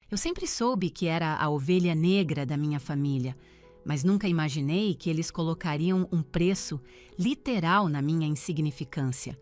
Eu sempre soube que era a ovelha negra da minha família, mas nunca imaginei que eles colocariam um preço literal na minha insignificância.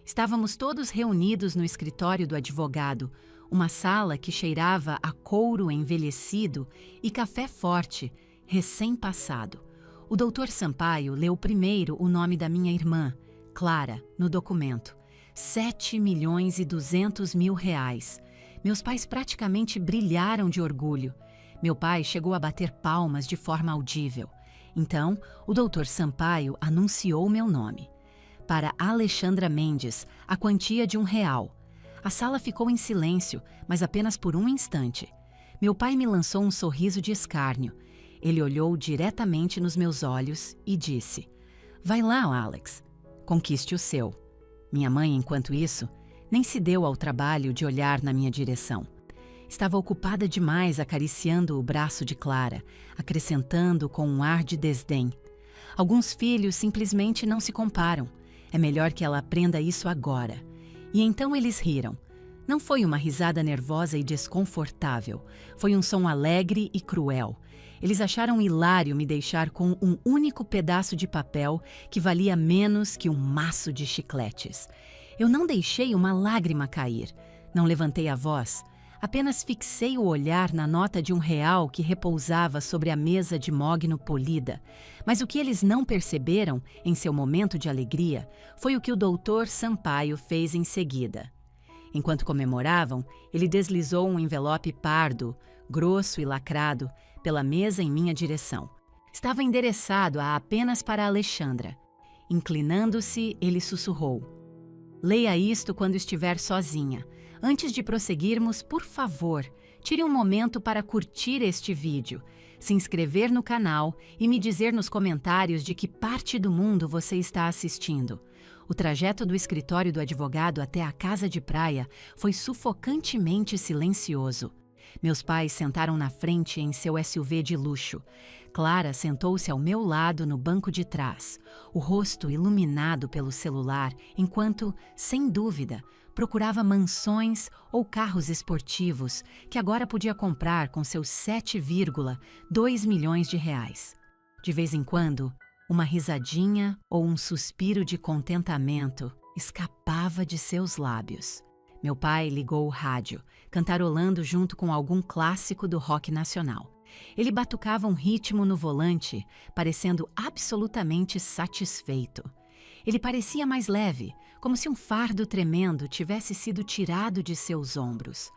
Estávamos todos reunidos no escritório do advogado, uma sala que cheirava a couro envelhecido e café forte, recém-passado. O doutor Sampaio leu primeiro o nome da minha irmã, Clara, no documento. 7.200.000 reais. Meus pais praticamente brilharam de orgulho. Meu pai chegou a bater palmas de forma audível. Então, o doutor Sampaio anunciou meu nome. Para Alexandra Mendes, a quantia de R$ 1. A sala ficou em silêncio, mas apenas por um instante. Meu pai me lançou um sorriso de escárnio. Ele olhou diretamente nos meus olhos e disse: "Vai lá, Alex. Conquiste o seu." Minha mãe, enquanto isso, nem se deu ao trabalho de olhar na minha direção. Estava ocupada demais acariciando o braço de Clara, acrescentando com um ar de desdém: "Alguns filhos simplesmente não se comparam. É melhor que ela aprenda isso agora." E então eles riram. Não foi uma risada nervosa e desconfortável. Foi um som alegre e cruel. Eles acharam hilário me deixar com um único pedaço de papel que valia menos que um maço de chicletes. Eu não deixei uma lágrima cair. Não levantei a voz. Apenas fixei o olhar na nota de R$ 1 que repousava sobre a mesa de mogno polida. Mas o que eles não perceberam, em seu momento de alegria, foi o que o doutor Sampaio fez em seguida. Enquanto comemoravam, ele deslizou um envelope pardo, grosso e lacrado, pela mesa em minha direção. Estava endereçado apenas para Alexandra. Inclinando-se, ele sussurrou: "Leia isto quando estiver sozinha. Antes de prosseguirmos, por favor, tire um momento para curtir este vídeo, se inscrever no canal e me dizer nos comentários de que parte do mundo você está assistindo." O trajeto do escritório do advogado até a casa de praia foi sufocantemente silencioso. Meus pais sentaram na frente em seu SUV de luxo. Clara sentou-se ao meu lado no banco de trás, o rosto iluminado pelo celular, enquanto, sem dúvida, procurava mansões ou carros esportivos que agora podia comprar com seus 7,2 milhões de reais. De vez em quando, uma risadinha ou um suspiro de contentamento escapava de seus lábios. Meu pai ligou o rádio, cantarolando junto com algum clássico do rock nacional. Ele batucava um ritmo no volante, parecendo absolutamente satisfeito. Ele parecia mais leve, como se um fardo tremendo tivesse sido tirado de seus ombros.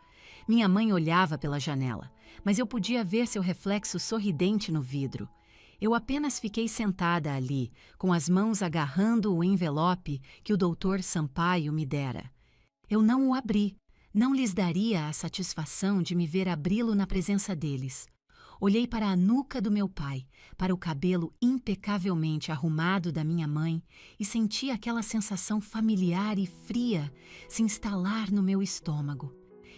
Minha mãe olhava pela janela, mas eu podia ver seu reflexo sorridente no vidro. Eu apenas fiquei sentada ali, com as mãos agarrando o envelope que o doutor Sampaio me dera. Eu não o abri. Não lhes daria a satisfação de me ver abri-lo na presença deles. Olhei para a nuca do meu pai, para o cabelo impecavelmente arrumado da minha mãe e senti aquela sensação familiar e fria se instalar no meu estômago.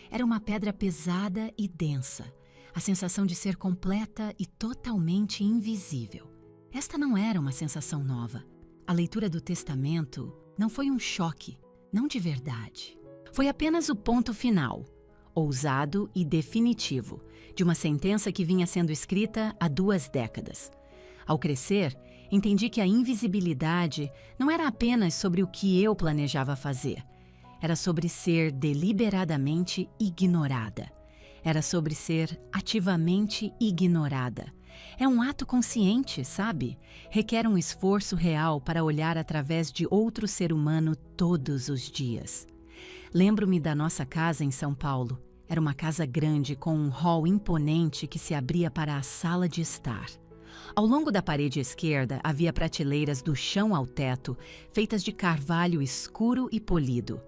Era uma pedra pesada e densa, a sensação de ser completa e totalmente invisível. Esta não era uma sensação nova. A leitura do testamento não foi um choque, não de verdade. Foi apenas o ponto final, ousado e definitivo, de uma sentença que vinha sendo escrita há 2 décadas. Ao crescer, entendi que a invisibilidade não era apenas sobre o que eu planejava fazer. Era sobre ser deliberadamente ignorada. Era sobre ser ativamente ignorada. É um ato consciente, sabe? Requer um esforço real para olhar através de outro ser humano todos os dias. Lembro-me da nossa casa em São Paulo. Era uma casa grande com um hall imponente que se abria para a sala de estar. Ao longo da parede esquerda havia prateleiras do chão ao teto, feitas de carvalho escuro e polido.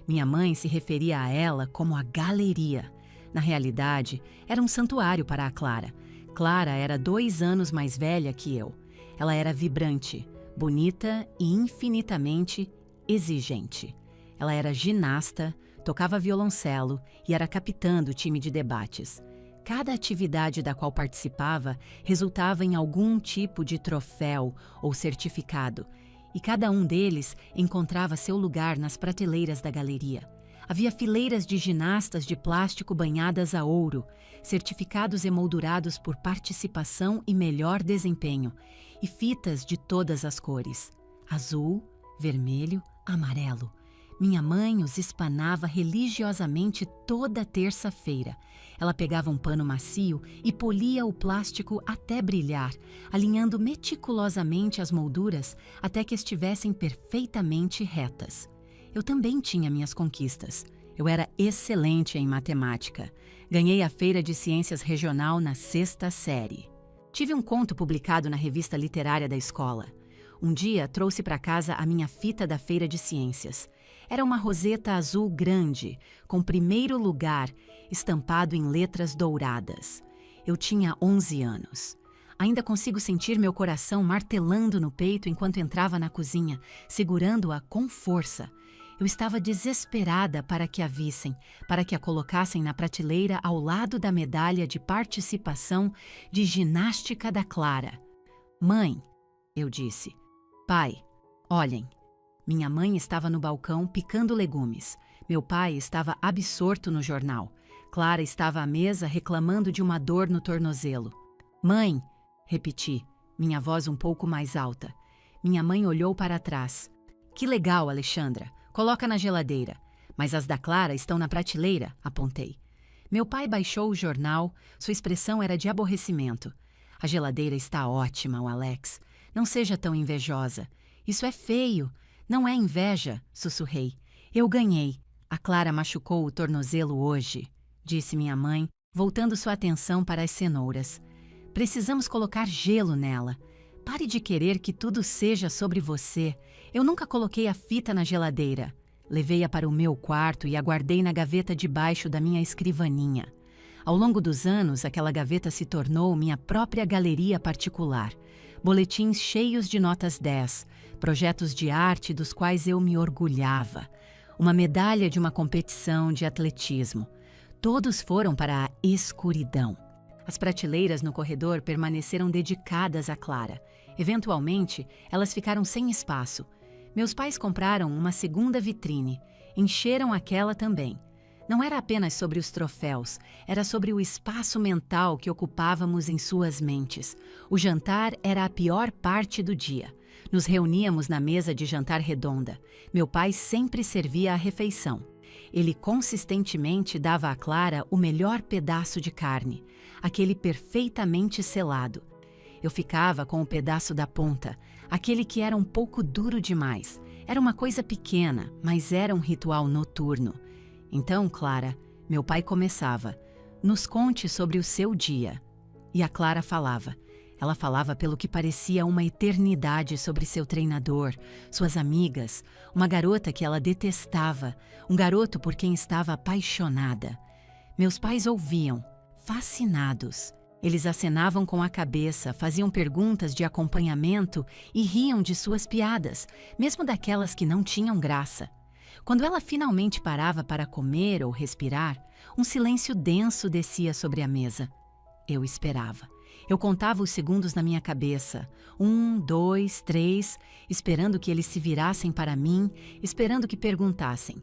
Minha mãe se referia a ela como a galeria. Na realidade, era um santuário para a Clara. Clara era 2 anos mais velha que eu. Ela era vibrante, bonita e infinitamente exigente. Ela era ginasta, tocava violoncelo e era capitã do time de debates. Cada atividade da qual participava resultava em algum tipo de troféu ou certificado, e cada um deles encontrava seu lugar nas prateleiras da galeria. Havia fileiras de ginastas de plástico banhadas a ouro, certificados emoldurados por participação e melhor desempenho, e fitas de todas as cores: azul, vermelho, amarelo. Minha mãe os espanava religiosamente toda terça-feira. Ela pegava um pano macio e polia o plástico até brilhar, alinhando meticulosamente as molduras até que estivessem perfeitamente retas. Eu também tinha minhas conquistas. Eu era excelente em matemática. Ganhei a Feira de Ciências Regional na 6ª série. Tive um conto publicado na revista literária da escola. Um dia trouxe para casa a minha fita da Feira de Ciências. Era uma roseta azul grande, com primeiro lugar, estampado em letras douradas. Eu tinha 11 anos. Ainda consigo sentir meu coração martelando no peito enquanto entrava na cozinha, segurando-a com força. Eu estava desesperada para que a vissem, para que a colocassem na prateleira ao lado da medalha de participação de ginástica da Clara. "Mãe", eu disse. "Pai, olhem." Minha mãe estava no balcão picando legumes. Meu pai estava absorto no jornal. Clara estava à mesa reclamando de uma dor no tornozelo. "Mãe", repeti, minha voz um pouco mais alta. Minha mãe olhou para trás. "Que legal, Alexandra. Coloca na geladeira." "Mas as da Clara estão na prateleira", apontei. Meu pai baixou o jornal, sua expressão era de aborrecimento. "A geladeira está ótima, Alex. Não seja tão invejosa. Isso é feio." "Não é inveja", sussurrei. "Eu ganhei. A Clara machucou o tornozelo hoje", disse minha mãe, voltando sua atenção para as cenouras. "Precisamos colocar gelo nela. Pare de querer que tudo seja sobre você. Eu nunca coloquei a fita na geladeira." Levei-a para o meu quarto e a guardei na gaveta debaixo da minha escrivaninha. Ao longo dos anos, aquela gaveta se tornou minha própria galeria particular. Boletins cheios de notas 10, projetos de arte dos quais eu me orgulhava, uma medalha de uma competição de atletismo. Todos foram para a escuridão. As prateleiras no corredor permaneceram dedicadas a Clara. Eventualmente, elas ficaram sem espaço. Meus pais compraram uma segunda vitrine, encheram aquela também. Não era apenas sobre os troféus, era sobre o espaço mental que ocupávamos em suas mentes. O jantar era a pior parte do dia. Nos reuníamos na mesa de jantar redonda. Meu pai sempre servia a refeição. Ele consistentemente dava a Clara o melhor pedaço de carne, aquele perfeitamente selado. Eu ficava com o pedaço da ponta, aquele que era um pouco duro demais. Era uma coisa pequena, mas era um ritual noturno. Então, Clara, meu pai começava: "Nos conte sobre o seu dia." E a Clara falava. Ela falava pelo que parecia uma eternidade sobre seu treinador, suas amigas, uma garota que ela detestava, um garoto por quem estava apaixonada. Meus pais ouviam, fascinados. Eles acenavam com a cabeça, faziam perguntas de acompanhamento e riam de suas piadas, mesmo daquelas que não tinham graça. Quando ela finalmente parava para comer ou respirar, um silêncio denso descia sobre a mesa. Eu esperava. Eu contava os segundos na minha cabeça. 1, 2, 3, esperando que eles se virassem para mim, esperando que perguntassem: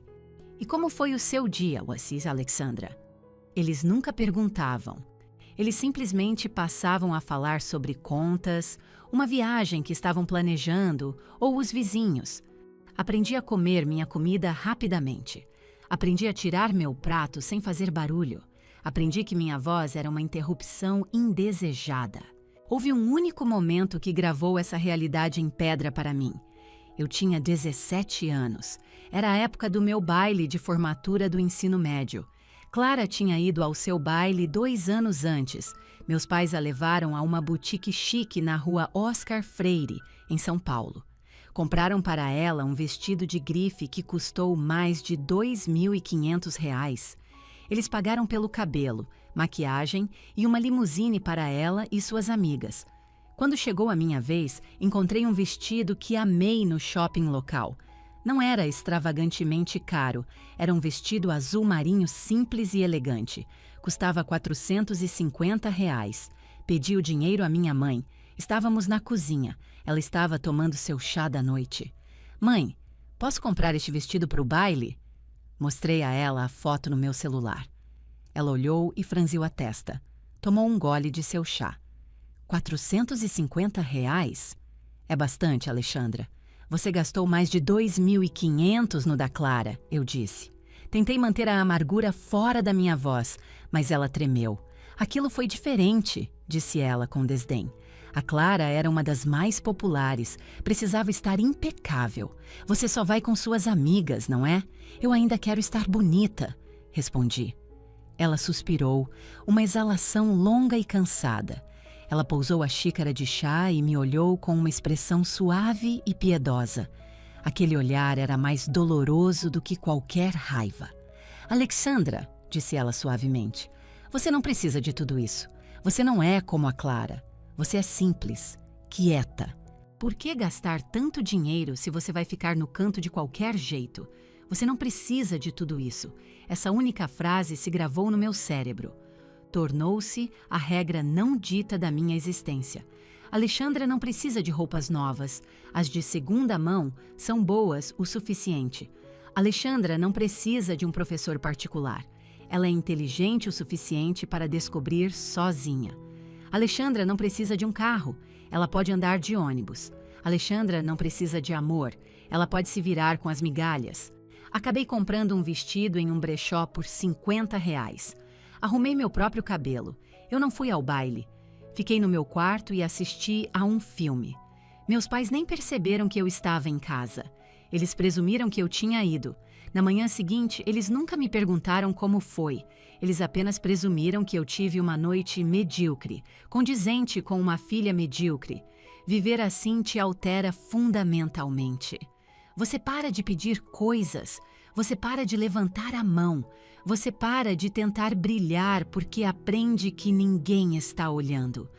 "E como foi o seu dia, Assis Alexandra?" Eles nunca perguntavam. Eles simplesmente passavam a falar sobre contas, uma viagem que estavam planejando ou os vizinhos. Aprendi a comer minha comida rapidamente. Aprendi a tirar meu prato sem fazer barulho. Aprendi que minha voz era uma interrupção indesejada. Houve um único momento que gravou essa realidade em pedra para mim. Eu tinha 17 anos. Era a época do meu baile de formatura do ensino médio. Clara tinha ido ao seu baile 2 anos antes. Meus pais a levaram a uma boutique chique na rua Oscar Freire, em São Paulo. Compraram para ela um vestido de grife que custou mais de R$ 2.500. Eles pagaram pelo cabelo, maquiagem e uma limusine para ela e suas amigas. Quando chegou a minha vez, encontrei um vestido que amei no shopping local. Não era extravagantemente caro, era um vestido azul marinho simples e elegante. Custava R$ 450. Pedi o dinheiro à minha mãe. Estávamos na cozinha. Ela estava tomando seu chá da noite. "Mãe, posso comprar este vestido para o baile?" Mostrei a ela a foto no meu celular. Ela olhou e franziu a testa. Tomou um gole de seu chá. R$ 450? É bastante, Alexandra. Você gastou mais de 2.500 no da Clara, eu disse. Tentei manter a amargura fora da minha voz, mas ela tremeu. Aquilo foi diferente, disse ela com desdém. A Clara era uma das mais populares, precisava estar impecável. Você só vai com suas amigas, não é? Eu ainda quero estar bonita, respondi. Ela suspirou, uma exalação longa e cansada. Ela pousou a xícara de chá e me olhou com uma expressão suave e piedosa. Aquele olhar era mais doloroso do que qualquer raiva. Alexandra, disse ela suavemente, você não precisa de tudo isso. Você não é como a Clara. Você é simples, quieta. Por que gastar tanto dinheiro se você vai ficar no canto de qualquer jeito? Você não precisa de tudo isso. Essa única frase se gravou no meu cérebro. Tornou-se a regra não dita da minha existência. Alexandra não precisa de roupas novas. As de segunda mão são boas o suficiente. Alexandra não precisa de um professor particular. Ela é inteligente o suficiente para descobrir sozinha. Alexandra não precisa de um carro. Ela pode andar de ônibus. Alexandra não precisa de amor. Ela pode se virar com as migalhas. Acabei comprando um vestido em um brechó por R$ 50. Arrumei meu próprio cabelo. Eu não fui ao baile. Fiquei no meu quarto e assisti a um filme. Meus pais nem perceberam que eu estava em casa. Eles presumiram que eu tinha ido. Na manhã seguinte, eles nunca me perguntaram como foi. Eles apenas presumiram que eu tive uma noite medíocre, condizente com uma filha medíocre. Viver assim te altera fundamentalmente. Você para de pedir coisas. Você para de levantar a mão. Você para de tentar brilhar porque aprende que ninguém está olhando.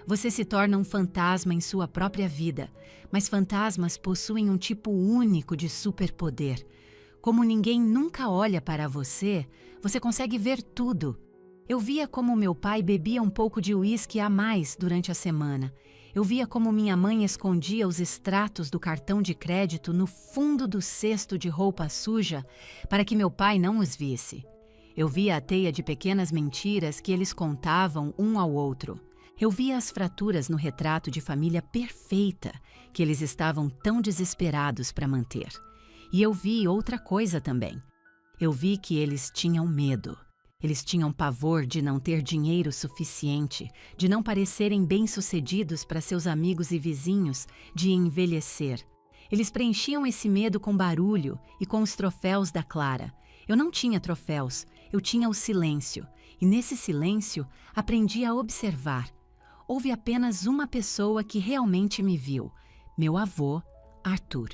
Você se torna um fantasma em sua própria vida, mas fantasmas possuem um tipo único de superpoder. Como ninguém nunca olha para você, você consegue ver tudo. Eu via como meu pai bebia um pouco de uísque a mais durante a semana. Eu via como minha mãe escondia os extratos do cartão de crédito no fundo do cesto de roupa suja para que meu pai não os visse. Eu via a teia de pequenas mentiras que eles contavam um ao outro. Eu via as fraturas no retrato de família perfeita que eles estavam tão desesperados para manter. E eu vi outra coisa também. Eu vi que eles tinham medo. Eles tinham pavor de não ter dinheiro suficiente, de não parecerem bem-sucedidos para seus amigos e vizinhos, de envelhecer. Eles preenchiam esse medo com barulho e com os troféus da Clara. Eu não tinha troféus, eu tinha o silêncio. E nesse silêncio, aprendi a observar. Houve apenas uma pessoa que realmente me viu. Meu avô, Arthur.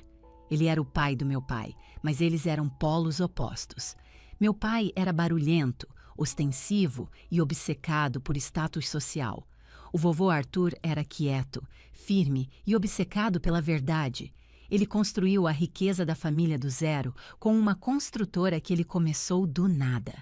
Ele era o pai do meu pai, mas eles eram polos opostos. Meu pai era barulhento, ostensivo e obcecado por status social. O vovô Arthur era quieto, firme e obcecado pela verdade. Ele construiu a riqueza da família do zero com uma construtora que ele começou do nada.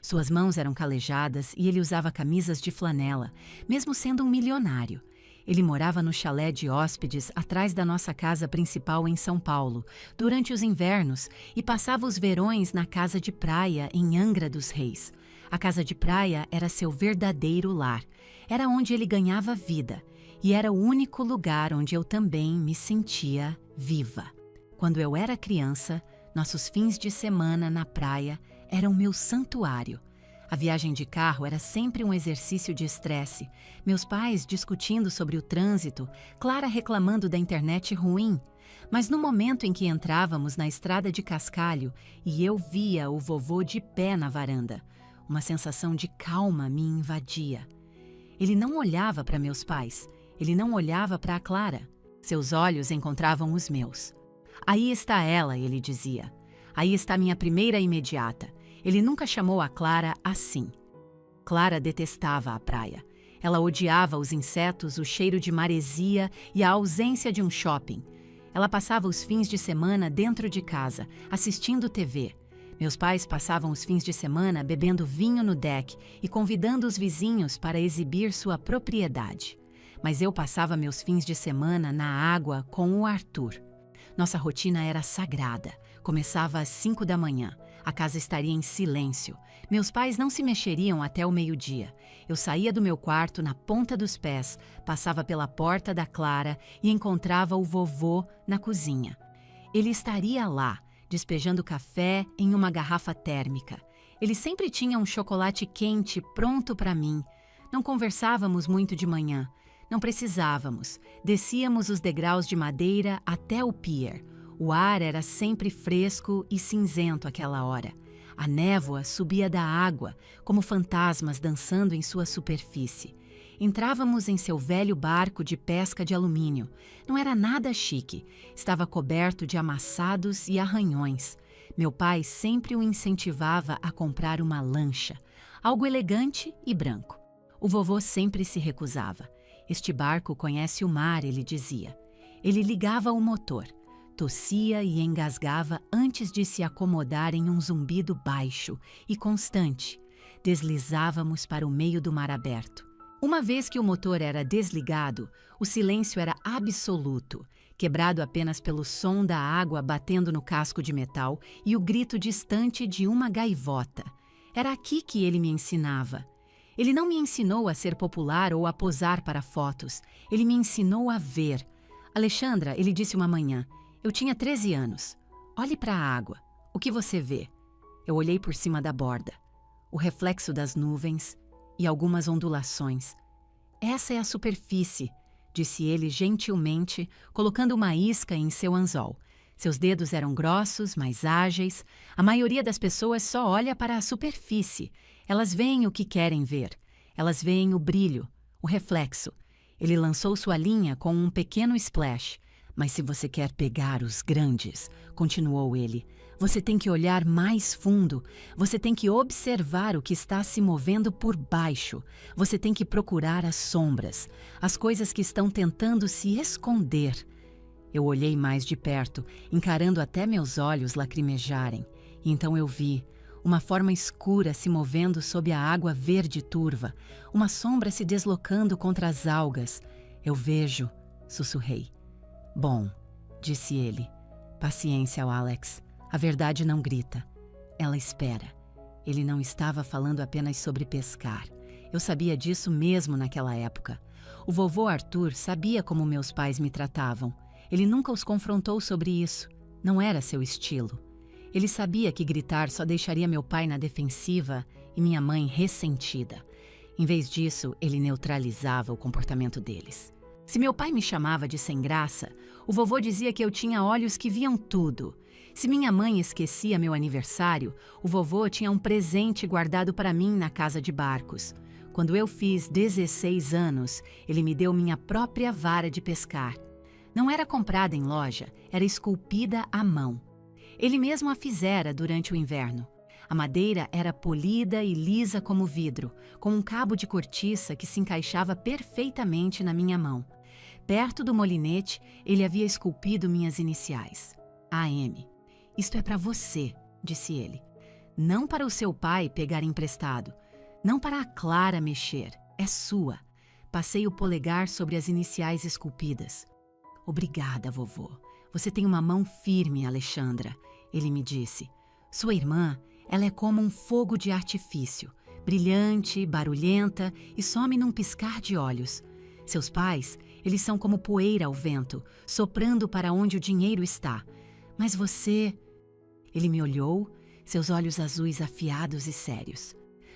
Suas mãos eram calejadas e ele usava camisas de flanela, mesmo sendo um milionário. Ele morava no chalé de hóspedes atrás da nossa casa principal em São Paulo, durante os invernos, e passava os verões na casa de praia em Angra dos Reis. A casa de praia era seu verdadeiro lar. Era onde ele ganhava vida, e era o único lugar onde eu também me sentia viva. Quando eu era criança, nossos fins de semana na praia eram meu santuário. A viagem de carro era sempre um exercício de estresse. Meus pais discutindo sobre o trânsito, Clara reclamando da internet ruim. Mas no momento em que entrávamos na estrada de cascalho e eu via o vovô de pé na varanda, uma sensação de calma me invadia. Ele não olhava para meus pais, ele não olhava para a Clara. Seus olhos encontravam os meus. Aí está ela, ele dizia. Aí está minha primeira imediata. Ele nunca chamou a Clara assim. Clara detestava a praia. Ela odiava os insetos, o cheiro de maresia e a ausência de um shopping. Ela passava os fins de semana dentro de casa, assistindo TV. Meus pais passavam os fins de semana bebendo vinho no deck e convidando os vizinhos para exibir sua propriedade. Mas eu passava meus fins de semana na água com o Arthur. Nossa rotina era sagrada. Começava às 5 da manhã. A casa estaria em silêncio. Meus pais não se mexeriam até o meio-dia. Eu saía do meu quarto na ponta dos pés, passava pela porta da Clara e encontrava o vovô na cozinha. Ele estaria lá, despejando café em uma garrafa térmica. Ele sempre tinha um chocolate quente pronto para mim. Não conversávamos muito de manhã. Não precisávamos. Descíamos os degraus de madeira até o pier. O ar era sempre fresco e cinzento àquela hora. A névoa subia da água, como fantasmas dançando em sua superfície. Entrávamos em seu velho barco de pesca de alumínio. Não era nada chique. Estava coberto de amassados e arranhões. Meu pai sempre o incentivava a comprar uma lancha, algo elegante e branco. O vovô sempre se recusava. Este barco conhece o mar, ele dizia. Ele ligava o motor. Tossia e engasgava antes de se acomodar em um zumbido baixo e constante. Deslizávamos para o meio do mar aberto. Uma vez que o motor era desligado, o silêncio era absoluto, quebrado apenas pelo som da água batendo no casco de metal e o grito distante de uma gaivota. Era aqui que ele me ensinava. Ele não me ensinou a ser popular ou a posar para fotos. Ele me ensinou a ver. Alexandra, ele disse uma manhã, eu tinha 13 anos. Olhe para a água. O que você vê? Eu olhei por cima da borda. O reflexo das nuvens e algumas ondulações. Essa é a superfície, disse ele gentilmente, colocando uma isca em seu anzol. Seus dedos eram grossos, mais ágeis. A maioria das pessoas só olha para a superfície. Elas veem o que querem ver. Elas veem o brilho, o reflexo. Ele lançou sua linha com um pequeno splash. Mas se você quer pegar os grandes, continuou ele, você tem que olhar mais fundo, você tem que observar o que está se movendo por baixo, você tem que procurar as sombras, as coisas que estão tentando se esconder. Eu olhei mais de perto, encarando até meus olhos lacrimejarem, e então eu vi uma forma escura se movendo sob a água verde turva, uma sombra se deslocando contra as algas. Eu vejo, sussurrei. Bom, disse ele. Paciência, Alex. A verdade não grita. Ela espera. Ele não estava falando apenas sobre pescar. Eu sabia disso mesmo naquela época. O vovô Arthur sabia como meus pais me tratavam. Ele nunca os confrontou sobre isso. Não era seu estilo. Ele sabia que gritar só deixaria meu pai na defensiva e minha mãe ressentida. Em vez disso, ele neutralizava o comportamento deles. Se meu pai me chamava de sem graça, o vovô dizia que eu tinha olhos que viam tudo. Se minha mãe esquecia meu aniversário, o vovô tinha um presente guardado para mim na casa de barcos. Quando eu fiz 16 anos, ele me deu minha própria vara de pescar. Não era comprada em loja, era esculpida à mão. Ele mesmo a fizera durante o inverno. A madeira era polida e lisa como vidro, com um cabo de cortiça que se encaixava perfeitamente na minha mão. Perto do molinete, ele havia esculpido minhas iniciais. AM. Isto é para você, disse ele. Não para o seu pai pegar emprestado. Não para a Clara mexer. É sua. Passei o polegar sobre as iniciais esculpidas. Obrigada, vovô. Você tem uma mão firme, Alexandra, ele me disse. Sua irmã, ela é como um fogo de artifício, brilhante, barulhenta e some num piscar de olhos. Seus pais, eles são como poeira ao vento, soprando para onde o dinheiro está. Mas você... Ele me olhou, seus olhos azuis afiados e sérios.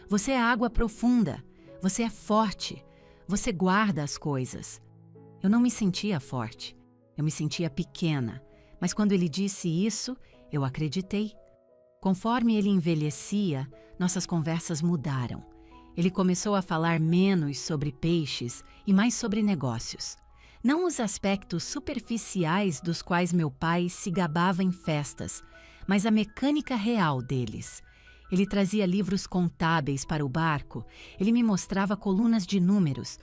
Você é água profunda, você é forte, você guarda as coisas. Eu não me sentia forte, eu me sentia pequena, mas quando ele disse isso, eu acreditei. Conforme ele envelhecia, nossas conversas mudaram. Ele começou a falar menos sobre peixes e mais sobre negócios. Não os aspectos superficiais dos quais meu pai se gabava em festas, mas a mecânica real deles. Ele trazia livros contábeis para o barco, ele me mostrava colunas de números.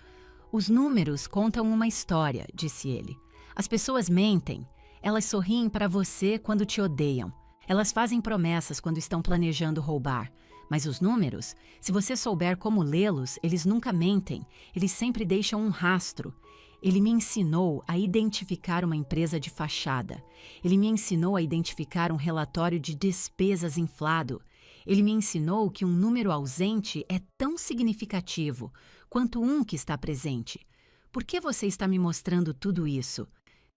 Os números contam uma história, disse ele. As pessoas mentem, elas sorriem para você quando te odeiam. Elas fazem promessas quando estão planejando roubar. Mas os números, se você souber como lê-los, eles nunca mentem, eles sempre deixam um rastro. Ele me ensinou a identificar uma empresa de fachada. Ele me ensinou a identificar um relatório de despesas inflado. Ele me ensinou que um número ausente é tão significativo quanto um que está presente. Por que você está me mostrando tudo isso?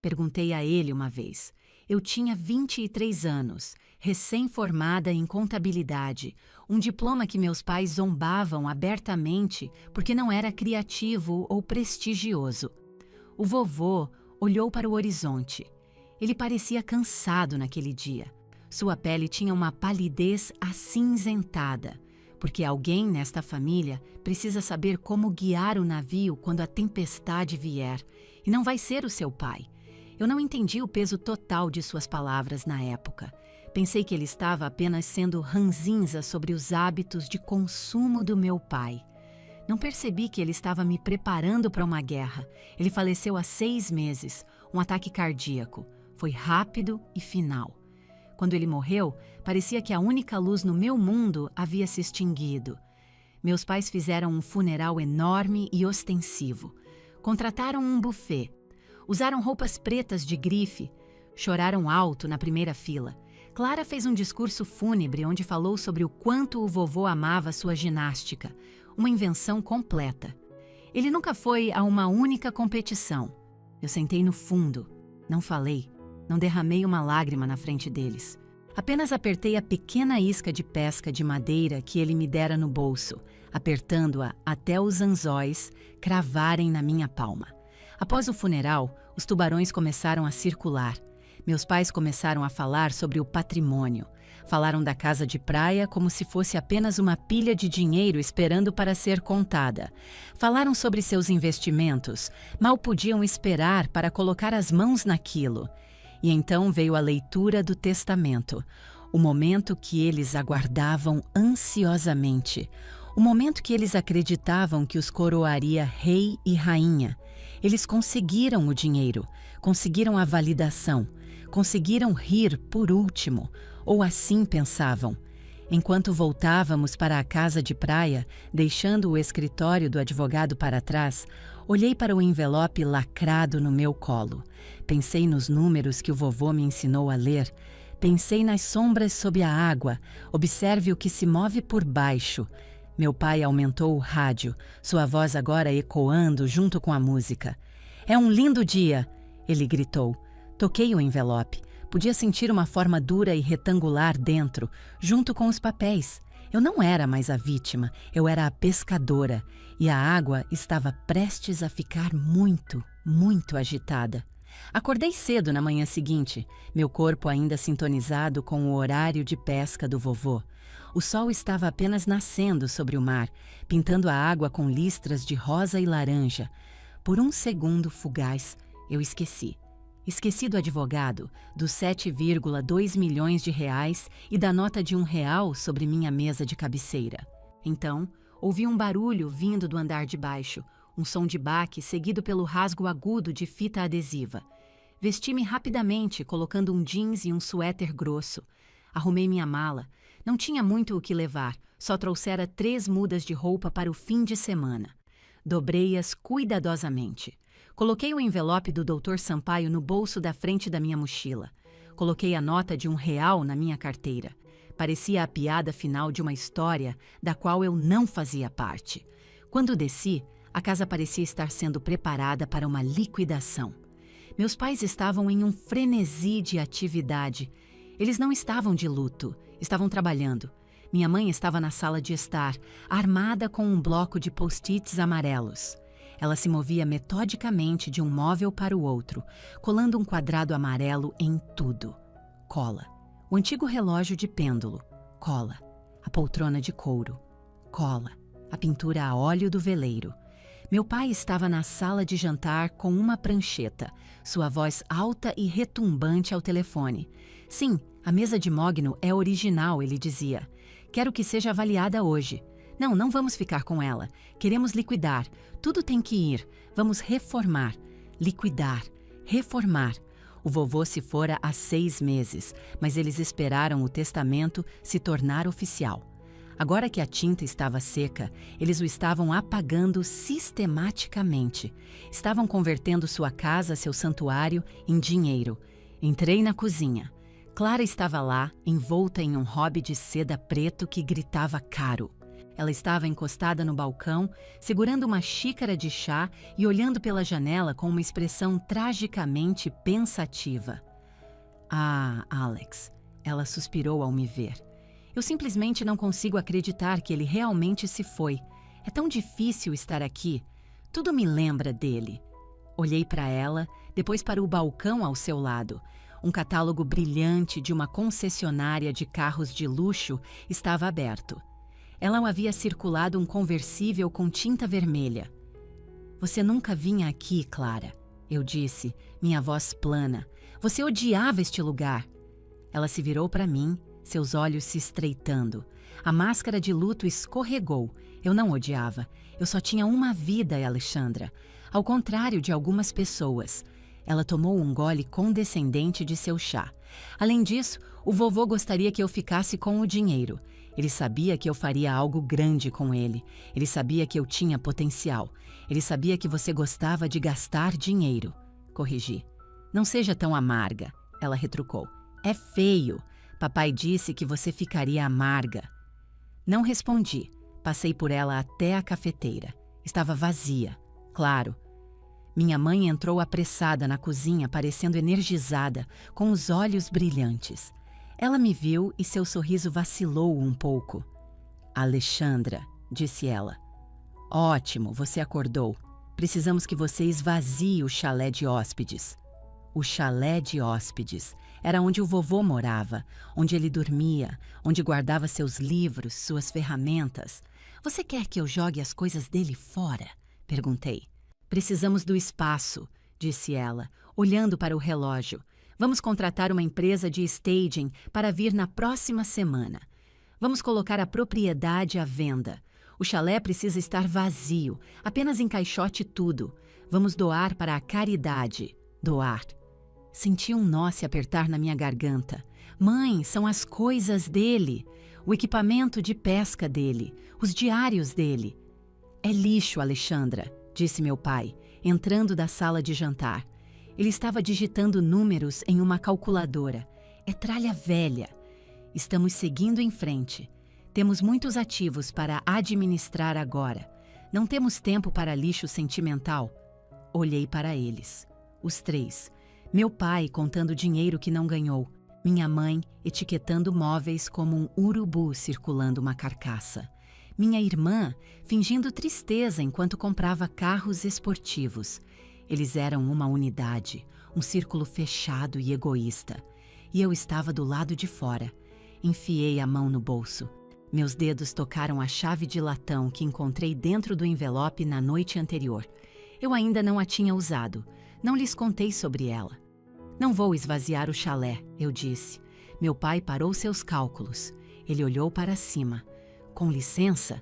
Perguntei a ele uma vez. Eu tinha 23 anos, recém-formada em contabilidade, um diploma que meus pais zombavam abertamente porque não era criativo ou prestigioso. O vovô olhou para o horizonte. Ele parecia cansado naquele dia. Sua pele tinha uma palidez acinzentada, porque alguém nesta família precisa saber como guiar o navio quando a tempestade vier, e não vai ser o seu pai. Eu não entendi o peso total de suas palavras na época. Pensei que ele estava apenas sendo ranzinza sobre os hábitos de consumo do meu pai. Não percebi que ele estava me preparando para uma guerra. Ele faleceu há 6 meses, um ataque cardíaco. Foi rápido e final. Quando ele morreu, parecia que a única luz no meu mundo havia se extinguido. Meus pais fizeram um funeral enorme e ostensivo. Contrataram um buffet. Usaram roupas pretas de grife. Choraram alto na primeira fila. Clara fez um discurso fúnebre onde falou sobre o quanto o vovô amava sua ginástica. Uma invenção completa. Ele nunca foi a uma única competição. Eu sentei no fundo. Não falei. Não derramei uma lágrima na frente deles. Apenas apertei a pequena isca de pesca de madeira que ele me dera no bolso, apertando-a até os anzóis cravarem na minha palma. Após o funeral, os tubarões começaram a circular. Meus pais começaram a falar sobre o patrimônio. Falaram da casa de praia como se fosse apenas uma pilha de dinheiro esperando para ser contada. Falaram sobre seus investimentos. Mal podiam esperar para colocar as mãos naquilo. E então veio a leitura do testamento. O momento que eles aguardavam ansiosamente. O momento que eles acreditavam que os coroaria rei e rainha. Eles conseguiram o dinheiro, conseguiram a validação, conseguiram rir por último, ou assim pensavam. Enquanto voltávamos para a casa de praia, deixando o escritório do advogado para trás, olhei para o envelope lacrado no meu colo. Pensei nos números que o vovô me ensinou a ler. Pensei nas sombras sob a água. Observe o que se move por baixo. Meu pai aumentou o rádio, sua voz agora ecoando junto com a música. "É um lindo dia!" ele gritou. Toquei o envelope. Podia sentir uma forma dura e retangular dentro, junto com os papéis. Eu não era mais a vítima, eu era a pescadora, e a água estava prestes a ficar muito, muito agitada. Acordei cedo na manhã seguinte, meu corpo ainda sintonizado com o horário de pesca do vovô. O sol estava apenas nascendo sobre o mar, pintando a água com listras de rosa e laranja. Por um segundo fugaz, eu esqueci. Esqueci do advogado, dos 7,2 milhões de reais e da nota de R$ 1 sobre minha mesa de cabeceira. Então, ouvi um barulho vindo do andar de baixo, um som de baque seguido pelo rasgo agudo de fita adesiva. Vesti-me rapidamente, colocando um jeans e um suéter grosso. Arrumei minha mala. Não tinha muito o que levar, só trouxera 3 mudas de roupa para o fim de semana. Dobrei-as cuidadosamente. Coloquei o envelope do Dr. Sampaio no bolso da frente da minha mochila. Coloquei a nota de R$ 1 na minha carteira. Parecia a piada final de uma história da qual eu não fazia parte. Quando desci, a casa parecia estar sendo preparada para uma liquidação. Meus pais estavam em um frenesi de atividade. Eles não estavam de luto, estavam trabalhando. Minha mãe estava na sala de estar, armada com um bloco de post-its amarelos. Ela se movia metodicamente de um móvel para o outro, colando um quadrado amarelo em tudo. Cola. O antigo relógio de pêndulo. Cola. A poltrona de couro. Cola. A pintura a óleo do veleiro. Meu pai estava na sala de jantar com uma prancheta, sua voz alta e retumbante ao telefone. Sim, a mesa de mogno é original, ele dizia. Quero que seja avaliada hoje. Não, não vamos ficar com ela. Queremos liquidar. Tudo tem que ir. Vamos reformar. Liquidar. Reformar. O vovô se fora há 6 meses, mas eles esperaram o testamento se tornar oficial. Agora que a tinta estava seca, eles o estavam apagando sistematicamente. Estavam convertendo sua casa, seu santuário, em dinheiro. Entrei na cozinha. Clara estava lá, envolta em um hobby de seda preto que gritava caro. Ela estava encostada no balcão, segurando uma xícara de chá e olhando pela janela com uma expressão tragicamente pensativa. Ah, Alex, ela suspirou ao me ver. Eu simplesmente não consigo acreditar que ele realmente se foi. É tão difícil estar aqui. Tudo me lembra dele. Olhei para ela, depois para o balcão ao seu lado. Um catálogo brilhante de uma concessionária de carros de luxo estava aberto. Ela havia circulado um conversível com tinta vermelha. Você nunca vinha aqui, Clara, eu disse, minha voz plana. Você odiava este lugar. Ela se virou para mim, seus olhos se estreitando. A máscara de luto escorregou. Eu não odiava. Eu só tinha uma vida, Alexandra. Ao contrário de algumas pessoas. Ela tomou um gole condescendente de seu chá. Além disso, o vovô gostaria que eu ficasse com o dinheiro. Ele sabia que eu faria algo grande com ele. Ele sabia que eu tinha potencial. Ele sabia que você gostava de gastar dinheiro. Corrigi. Não seja tão amarga, ela retrucou. É feio. Papai disse que você ficaria amarga. Não respondi. Passei por ela até a cafeteira. Estava vazia. Claro. Minha mãe entrou apressada na cozinha, parecendo energizada, com os olhos brilhantes. Ela me viu e seu sorriso vacilou um pouco. Alexandra, disse ela. Ótimo, você acordou. Precisamos que você esvazie o chalé de hóspedes. O chalé de hóspedes era onde o vovô morava, onde ele dormia, onde guardava seus livros, suas ferramentas. Você quer que eu jogue as coisas dele fora? Perguntei. Precisamos do espaço, disse ela, olhando para o relógio. Vamos contratar uma empresa de staging para vir na próxima semana. Vamos colocar a propriedade à venda. O chalé precisa estar vazio, apenas encaixote tudo. Vamos doar para a caridade. Doar. Senti um nó se apertar na minha garganta. Mãe, são as coisas dele. O equipamento de pesca dele. Os diários dele. É lixo, Alexandra, disse meu pai, entrando da sala de jantar. Ele estava digitando números em uma calculadora. É tralha velha. Estamos seguindo em frente. Temos muitos ativos para administrar agora. Não temos tempo para lixo sentimental. Olhei para eles. Os três. Meu pai contando dinheiro que não ganhou. Minha mãe etiquetando móveis como um urubu circulando uma carcaça. Minha irmã fingindo tristeza enquanto comprava carros esportivos. Eles eram uma unidade, um círculo fechado e egoísta. E eu estava do lado de fora. Enfiei a mão no bolso. Meus dedos tocaram a chave de latão que encontrei dentro do envelope na noite anterior. Eu ainda não a tinha usado. Não lhes contei sobre ela. Não vou esvaziar o chalé, eu disse. Meu pai parou seus cálculos. Ele olhou para cima. Com licença?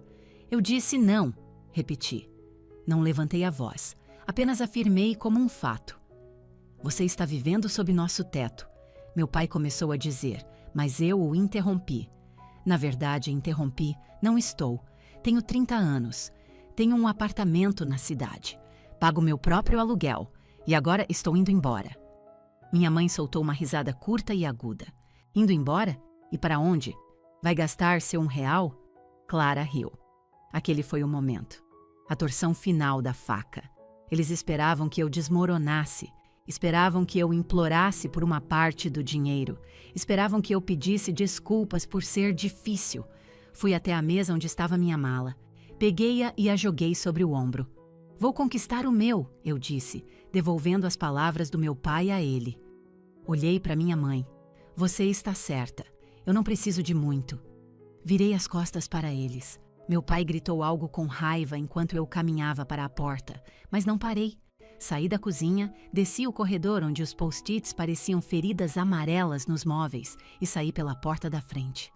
Eu disse não, repeti. Não levantei a voz. Apenas afirmei como um fato. Você está vivendo sob nosso teto. Meu pai começou a dizer, mas eu o interrompi. Na verdade, interrompi. Não estou. Tenho 30 anos. Tenho um apartamento na cidade. Pago meu próprio aluguel. E agora estou indo embora. Minha mãe soltou uma risada curta e aguda. Indo embora? E para onde? Vai gastar seu R$1? Clara riu. Aquele foi o momento. A torção final da faca. Eles esperavam que eu desmoronasse. Esperavam que eu implorasse por uma parte do dinheiro. Esperavam que eu pedisse desculpas por ser difícil. Fui até a mesa onde estava minha mala. Peguei-a e a joguei sobre o ombro. Vou conquistar o meu, eu disse, devolvendo as palavras do meu pai a ele. Olhei para minha mãe. Você está certa. Eu não preciso de muito. Virei as costas para eles. Meu pai gritou algo com raiva enquanto eu caminhava para a porta, mas não parei. Saí da cozinha, desci o corredor onde os post-its pareciam feridas amarelas nos móveis e saí pela porta da frente.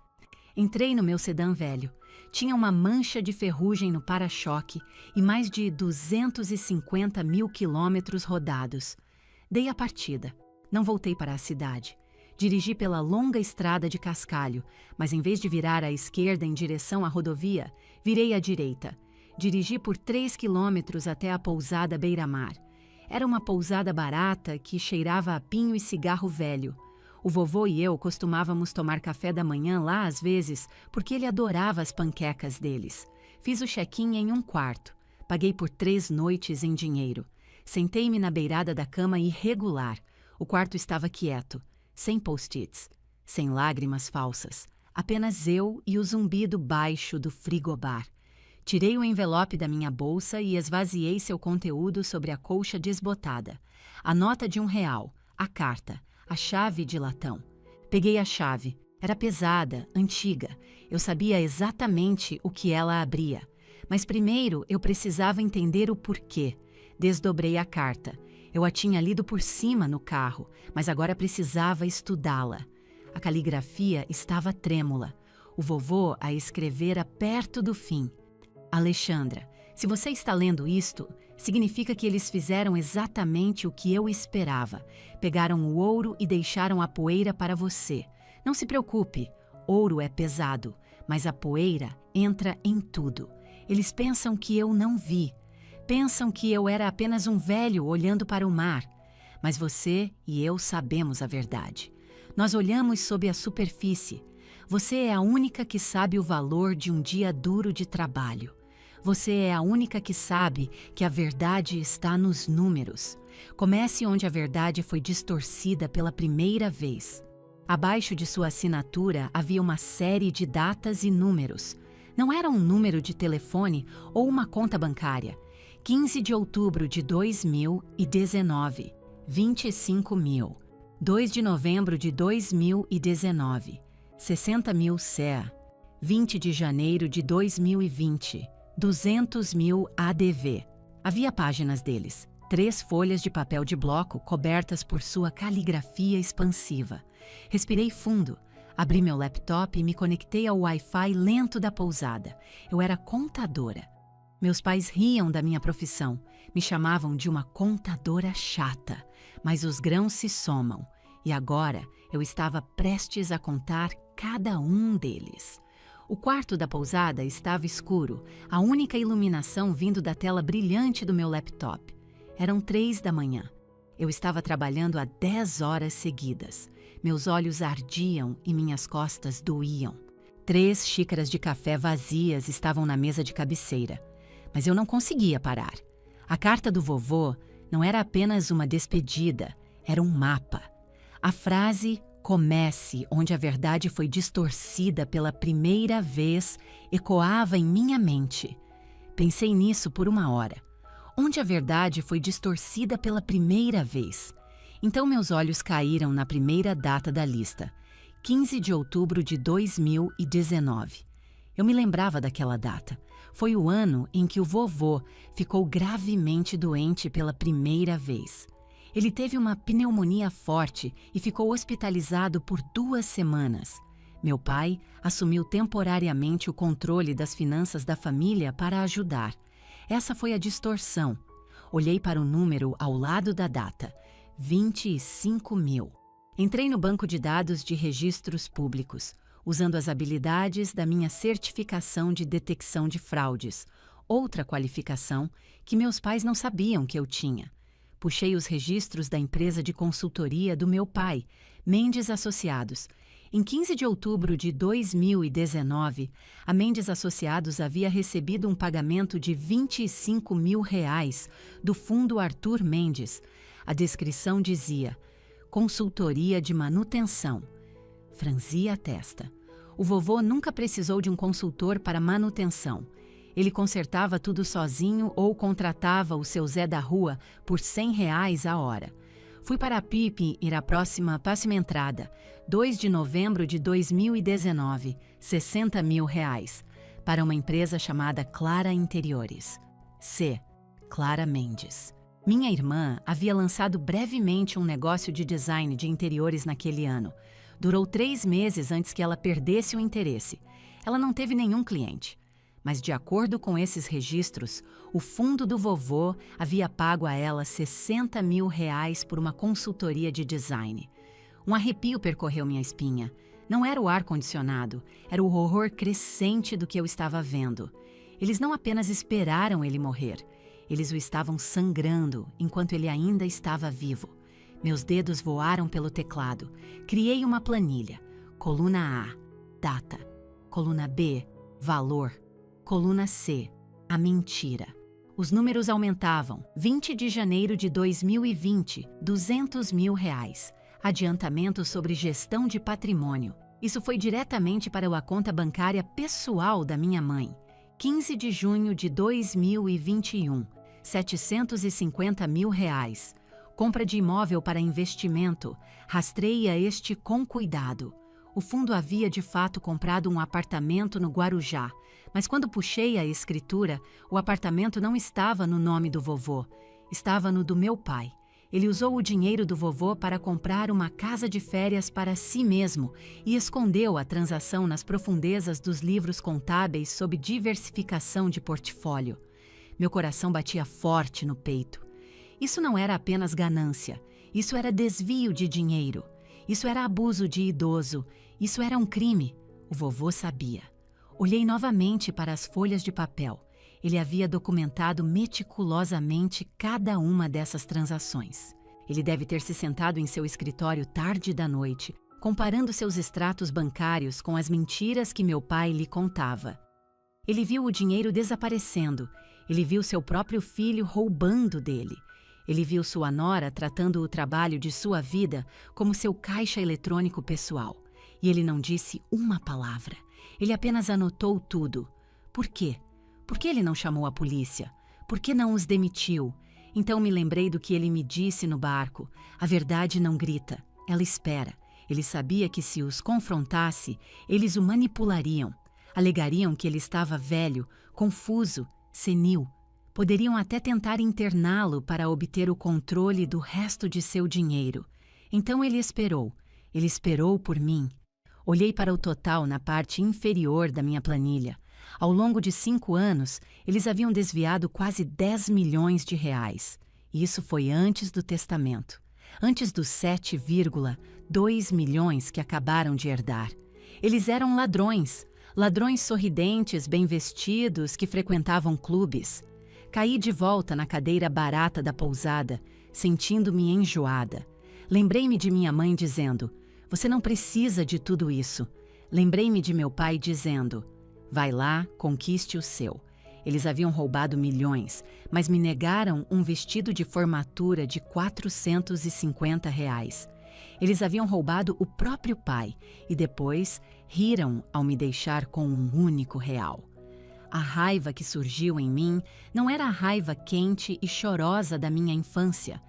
Entrei no meu sedã velho. Tinha uma mancha de ferrugem no para-choque e mais de 250 mil quilômetros rodados. Dei a partida. Não voltei para a cidade. Dirigi pela longa estrada de cascalho, mas em vez de virar à esquerda em direção à rodovia, virei à direita. Dirigi por 3 quilômetros até a pousada Beira-Mar. Era uma pousada barata que cheirava a pinho e cigarro velho. O vovô e eu costumávamos tomar café da manhã lá às vezes, porque ele adorava as panquecas deles. Fiz o check-in em um quarto. Paguei por 3 noites em dinheiro. Sentei-me na beirada da cama irregular. O quarto estava quieto, sem post-its, sem lágrimas falsas. Apenas eu e o zumbido baixo do frigobar. Tirei o envelope da minha bolsa e esvaziei seu conteúdo sobre a colcha desbotada. A nota de R$1, a carta, a chave de latão. Peguei a chave. Era pesada, antiga. Eu sabia exatamente o que ela abria. Mas primeiro eu precisava entender o porquê. Desdobrei a carta. Eu a tinha lido por cima no carro, mas agora precisava estudá-la. A caligrafia estava trêmula. O vovô a escrevera perto do fim. Alexandra, se você está lendo isto, significa que eles fizeram exatamente o que eu esperava. Pegaram o ouro e deixaram a poeira para você. Não se preocupe, ouro é pesado, mas a poeira entra em tudo. Eles pensam que eu não vi. Pensam que eu era apenas um velho olhando para o mar. Mas você e eu sabemos a verdade. Nós olhamos sob a superfície. Você é a única que sabe o valor de um dia duro de trabalho. Você é a única que sabe que a verdade está nos números. Comece onde a verdade foi distorcida pela primeira vez. Abaixo de sua assinatura havia uma série de datas e números. Não era um número de telefone ou uma conta bancária. 15 de outubro de 2019, 25 mil. 2 de novembro de 2019, 60 mil CEA. 20 de janeiro de 2020, 200 mil ADV. Havia páginas deles, 3 folhas de papel de bloco cobertas por sua caligrafia expansiva. Respirei fundo, abri meu laptop e me conectei ao Wi-Fi lento da pousada. Eu era contadora. Meus pais riam da minha profissão, me chamavam de uma contadora chata, mas os grãos se somam, e agora eu estava prestes a contar cada um deles. O quarto da pousada estava escuro, a única iluminação vindo da tela brilhante do meu laptop. Eram 3 da manhã. Eu estava trabalhando há 10 horas seguidas. Meus olhos ardiam e minhas costas doíam. 3 xícaras de café vazias estavam na mesa de cabeceira. Mas eu não conseguia parar. A carta do vovô não era apenas uma despedida, era um mapa. A frase "comece onde a verdade foi distorcida pela primeira vez" ecoava em minha mente. Pensei nisso por uma hora. Onde a verdade foi distorcida pela primeira vez? Então meus olhos caíram na primeira data da lista, 15 de outubro de 2019. Eu me lembrava daquela data. Foi o ano em que o vovô ficou gravemente doente pela primeira vez. Ele teve uma pneumonia forte e ficou hospitalizado por 2 semanas. Meu pai assumiu temporariamente o controle das finanças da família para ajudar. Essa foi a distorção. Olhei para o número ao lado da data, 25 mil. Entrei no banco de dados de registros públicos, usando as habilidades da minha certificação de detecção de fraudes, outra qualificação que meus pais não sabiam que eu tinha. Puxei os registros da empresa de consultoria do meu pai, Mendes Associados. Em 15 de outubro de 2019, a Mendes Associados havia recebido um pagamento de R$25 mil do Fundo Arthur Mendes. A descrição dizia: consultoria de manutenção. Franzi a testa. O vovô nunca precisou de um consultor para manutenção. Ele consertava tudo sozinho ou contratava o seu Zé da Rua por R$100 a hora. Fui para a PIP ir à próxima entrada, 2 de novembro de 2019, R$60 mil, para uma empresa chamada Clara Interiores. C. Clara Mendes. Minha irmã havia lançado brevemente um negócio de design de interiores naquele ano. Durou 3 meses antes que ela perdesse o interesse. Ela não teve nenhum cliente. Mas, de acordo com esses registros, o fundo do vovô havia pago a ela R$60 mil por uma consultoria de design. Um arrepio percorreu minha espinha. Não era o ar-condicionado, era o horror crescente do que eu estava vendo. Eles não apenas esperaram ele morrer, eles o estavam sangrando enquanto ele ainda estava vivo. Meus dedos voaram pelo teclado. Criei uma planilha. Coluna A, data. Coluna B, valor. Coluna C, a mentira. Os números aumentavam. 20 de janeiro de 2020, R$200 mil. Adiantamento sobre gestão de patrimônio. Isso foi diretamente para a conta bancária pessoal da minha mãe. 15 de junho de 2021, R$750 mil. Compra de imóvel para investimento. Rastreia este com cuidado. O fundo havia de fato comprado um apartamento no Guarujá, mas quando puxei a escritura, o apartamento não estava no nome do vovô, estava no do meu pai. Ele usou o dinheiro do vovô para comprar uma casa de férias para si mesmo e escondeu a transação nas profundezas dos livros contábeis sob diversificação de portfólio. Meu coração batia forte no peito. Isso não era apenas ganância, isso era desvio de dinheiro, isso era abuso de idoso, isso era um crime. O vovô sabia. Olhei novamente para as folhas de papel. Ele havia documentado meticulosamente cada uma dessas transações. Ele deve ter se sentado em seu escritório tarde da noite, comparando seus extratos bancários com as mentiras que meu pai lhe contava. Ele viu o dinheiro desaparecendo. Ele viu seu próprio filho roubando dele. Ele viu sua nora tratando o trabalho de sua vida como seu caixa eletrônico pessoal. E ele não disse uma palavra. Ele apenas anotou tudo. Por quê? Por que ele não chamou a polícia? Por que não os demitiu? Então me lembrei do que ele me disse no barco. A verdade não grita, ela espera. Ele sabia que se os confrontasse, eles o manipulariam. Alegariam que ele estava velho, confuso, senil. Poderiam até tentar interná-lo para obter o controle do resto de seu dinheiro. Então ele esperou. Ele esperou por mim. Olhei para o total na parte inferior da minha planilha. Ao longo de 5 anos, eles haviam desviado quase R$10 milhões. E isso foi antes do testamento. Antes dos 7,2 milhões que acabaram de herdar. Eles eram ladrões. Ladrões sorridentes, bem vestidos, que frequentavam clubes. Caí de volta na cadeira barata da pousada, sentindo-me enjoada. Lembrei-me de minha mãe dizendo: "Você não precisa de tudo isso." Lembrei-me de meu pai dizendo: "Vai lá, conquiste o seu." Eles haviam roubado milhões, mas me negaram um vestido de formatura de R$450. Eles haviam roubado o próprio pai e depois riram ao me deixar com um único real. A raiva que surgiu em mim não era a raiva quente e chorosa da minha infância.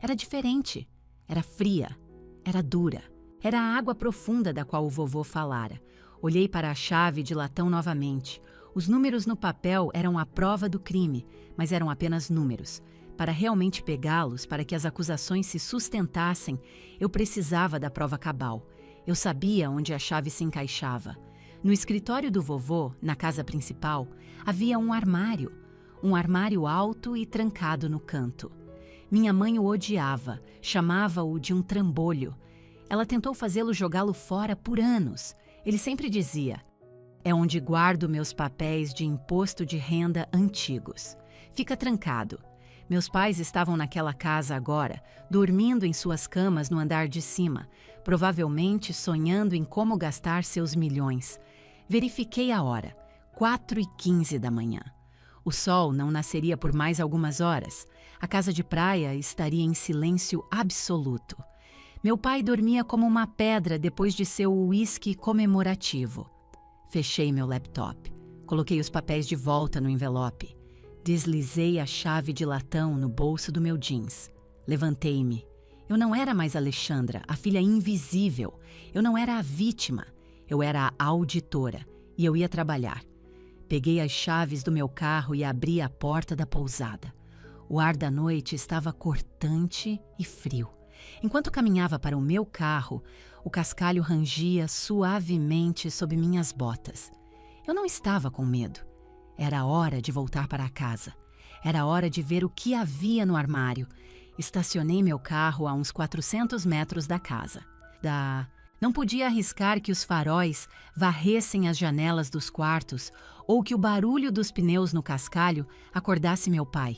Era diferente, era fria, era dura. Era a água profunda da qual o vovô falara. Olhei para a chave de latão novamente. Os números no papel eram a prova do crime, mas eram apenas números. Para realmente pegá-los, para que as acusações se sustentassem, eu precisava da prova cabal. Eu sabia onde a chave se encaixava. No escritório do vovô, na casa principal, havia um armário alto e trancado no canto. Minha mãe o odiava, chamava-o de um trambolho. Ela tentou fazê-lo jogá-lo fora por anos. Ele sempre dizia: "É onde guardo meus papéis de imposto de renda antigos. Fica trancado." Meus pais estavam naquela casa agora, dormindo em suas camas no andar de cima, provavelmente sonhando em como gastar seus milhões. Verifiquei a hora, 4h15 da manhã. O sol não nasceria por mais algumas horas. A casa de praia estaria em silêncio absoluto. Meu pai dormia como uma pedra depois de seu uísque comemorativo. Fechei meu laptop. Coloquei os papéis de volta no envelope. Deslizei a chave de latão no bolso do meu jeans. Levantei-me. Eu não era mais Alexandra, a filha invisível. Eu não era a vítima. Eu era a auditora e eu ia trabalhar. Peguei as chaves do meu carro e abri a porta da pousada. O ar da noite estava cortante e frio. Enquanto caminhava para o meu carro, o cascalho rangia suavemente sob minhas botas. Eu não estava com medo. Era hora de voltar para casa. Era hora de ver o que havia no armário. Estacionei meu carro a uns 400 metros da casa. Não podia arriscar que os faróis varressem as janelas dos quartos ou que o barulho dos pneus no cascalho acordasse meu pai.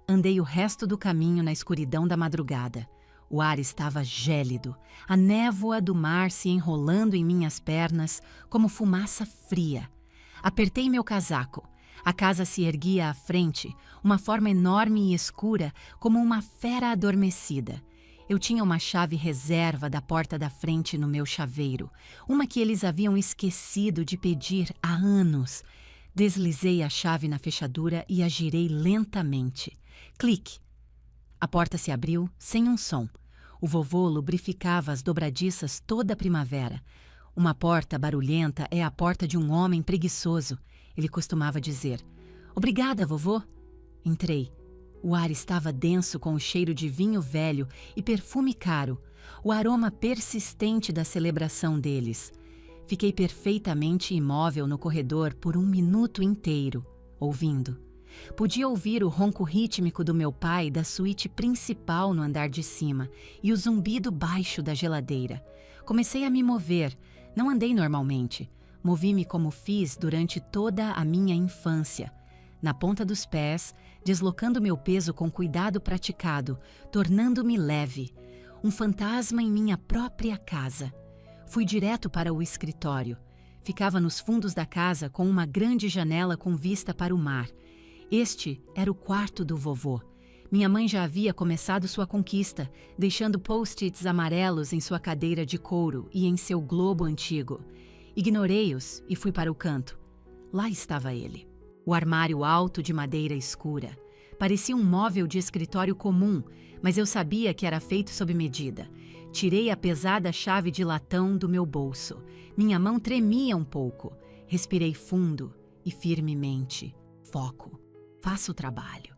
Andei o resto do caminho na escuridão da madrugada. O ar estava gélido, a névoa do mar se enrolando em minhas pernas como fumaça fria. Apertei meu casaco. A casa se erguia à frente, uma forma enorme e escura, como uma fera adormecida. Eu tinha uma chave reserva da porta da frente no meu chaveiro, uma que eles haviam esquecido de pedir há anos. Deslizei a chave na fechadura e a girei lentamente. Clique! A porta se abriu sem um som. O vovô lubrificava as dobradiças toda a primavera. Uma porta barulhenta é a porta de um homem preguiçoso, ele costumava dizer. Obrigada, vovô. Entrei. O ar estava denso com o cheiro de vinho velho e perfume caro, o aroma persistente da celebração deles. Fiquei perfeitamente imóvel no corredor por 1 minuto inteiro, ouvindo. Podia ouvir o ronco rítmico do meu pai da suíte principal no andar de cima e o zumbido baixo da geladeira. Comecei a me mover. Não andei normalmente. Movi-me como fiz durante toda a minha infância. Na ponta dos pés, deslocando meu peso com cuidado praticado, tornando-me leve. Um fantasma em minha própria casa. Fui direto para o escritório. Ficava nos fundos da casa com uma grande janela com vista para o mar. Este era o quarto do vovô. Minha mãe já havia começado sua conquista, deixando post-its amarelos em sua cadeira de couro e em seu globo antigo. Ignorei-os e fui para o canto. Lá estava ele. O armário alto de madeira escura. Parecia um móvel de escritório comum, mas eu sabia que era feito sob medida. Tirei a pesada chave de latão do meu bolso. Minha mão tremia um pouco. Respirei fundo e firmemente. Foco. Faça o trabalho.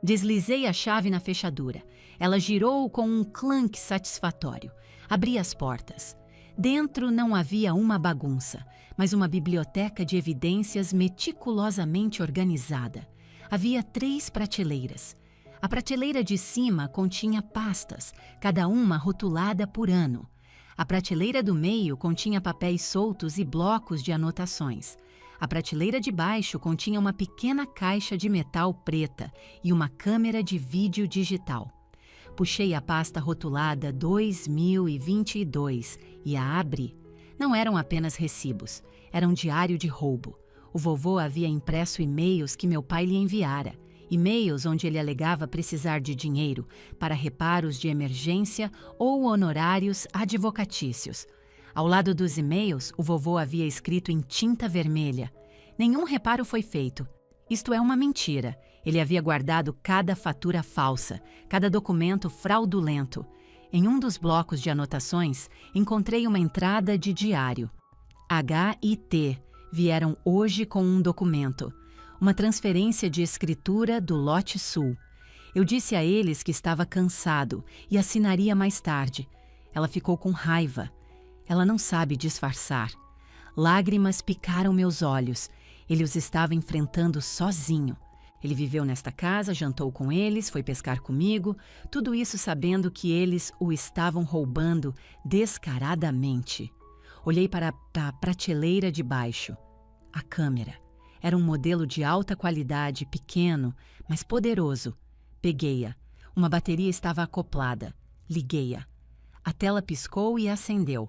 Deslizei a chave na fechadura. Ela girou com um clunk satisfatório. Abri as portas. Dentro não havia uma bagunça, mas uma biblioteca de evidências meticulosamente organizada. Havia 3 prateleiras. A prateleira de cima continha pastas, cada uma rotulada por ano. A prateleira do meio continha papéis soltos e blocos de anotações. A prateleira de baixo continha uma pequena caixa de metal preta e uma câmera de vídeo digital. Puxei a pasta rotulada 2022 e a abri. Não eram apenas recibos, era um diário de roubo. O vovô havia impresso e-mails que meu pai lhe enviara. E-mails onde ele alegava precisar de dinheiro para reparos de emergência ou honorários advocatícios. Ao lado dos e-mails, o vovô havia escrito em tinta vermelha: nenhum reparo foi feito. Isto é uma mentira. Ele havia guardado cada fatura falsa, cada documento fraudulento. Em um dos blocos de anotações, encontrei uma entrada de diário. HIT vieram hoje com um documento. Uma transferência de escritura do lote sul. Eu disse a eles que estava cansado e assinaria mais tarde. Ela ficou com raiva. Ela não sabe disfarçar. Lágrimas picaram meus olhos. Ele os estava enfrentando sozinho. Ele viveu nesta casa, jantou com eles, foi pescar comigo, tudo isso sabendo que eles o estavam roubando descaradamente. Olhei para a prateleira de baixo. A câmera. Era um modelo de alta qualidade, pequeno, mas poderoso. Peguei-a. Uma bateria estava acoplada. Liguei-a. A tela piscou e acendeu.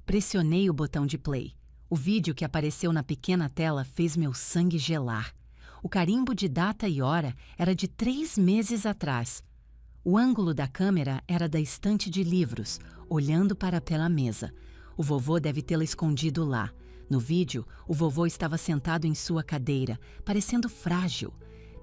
Pressionei o botão de play. O vídeo que apareceu na pequena tela fez meu sangue gelar. O carimbo de data e hora era de 3 meses atrás. O ângulo da câmera era da estante de livros, olhando para pela mesa. O vovô deve tê-la escondido lá. No vídeo, o vovô estava sentado em sua cadeira, parecendo frágil.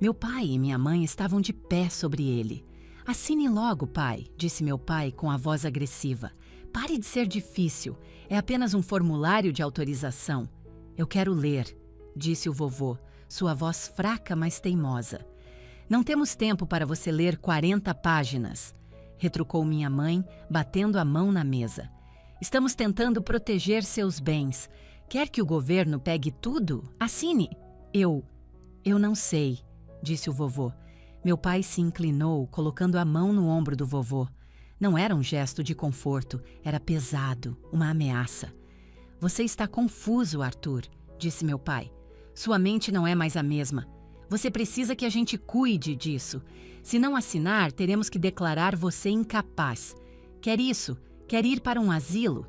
Meu pai e minha mãe estavam de pé sobre ele. Assine logo, pai, disse meu pai com a voz agressiva. Pare de ser difícil. É apenas um formulário de autorização. Eu quero ler, disse o vovô, sua voz fraca, mas teimosa. Não temos tempo para você ler 40 páginas, retrucou minha mãe, batendo a mão na mesa. Estamos tentando proteger seus bens. Quer que o governo pegue tudo? Assine. Eu não sei, disse o vovô. Meu pai se inclinou, colocando a mão no ombro do vovô. Não era um gesto de conforto, era pesado, uma ameaça. Você está confuso, Arthur, disse meu pai. Sua mente não é mais a mesma. Você precisa que a gente cuide disso. Se não assinar, teremos que declarar você incapaz. Quer isso? Quer ir para um asilo?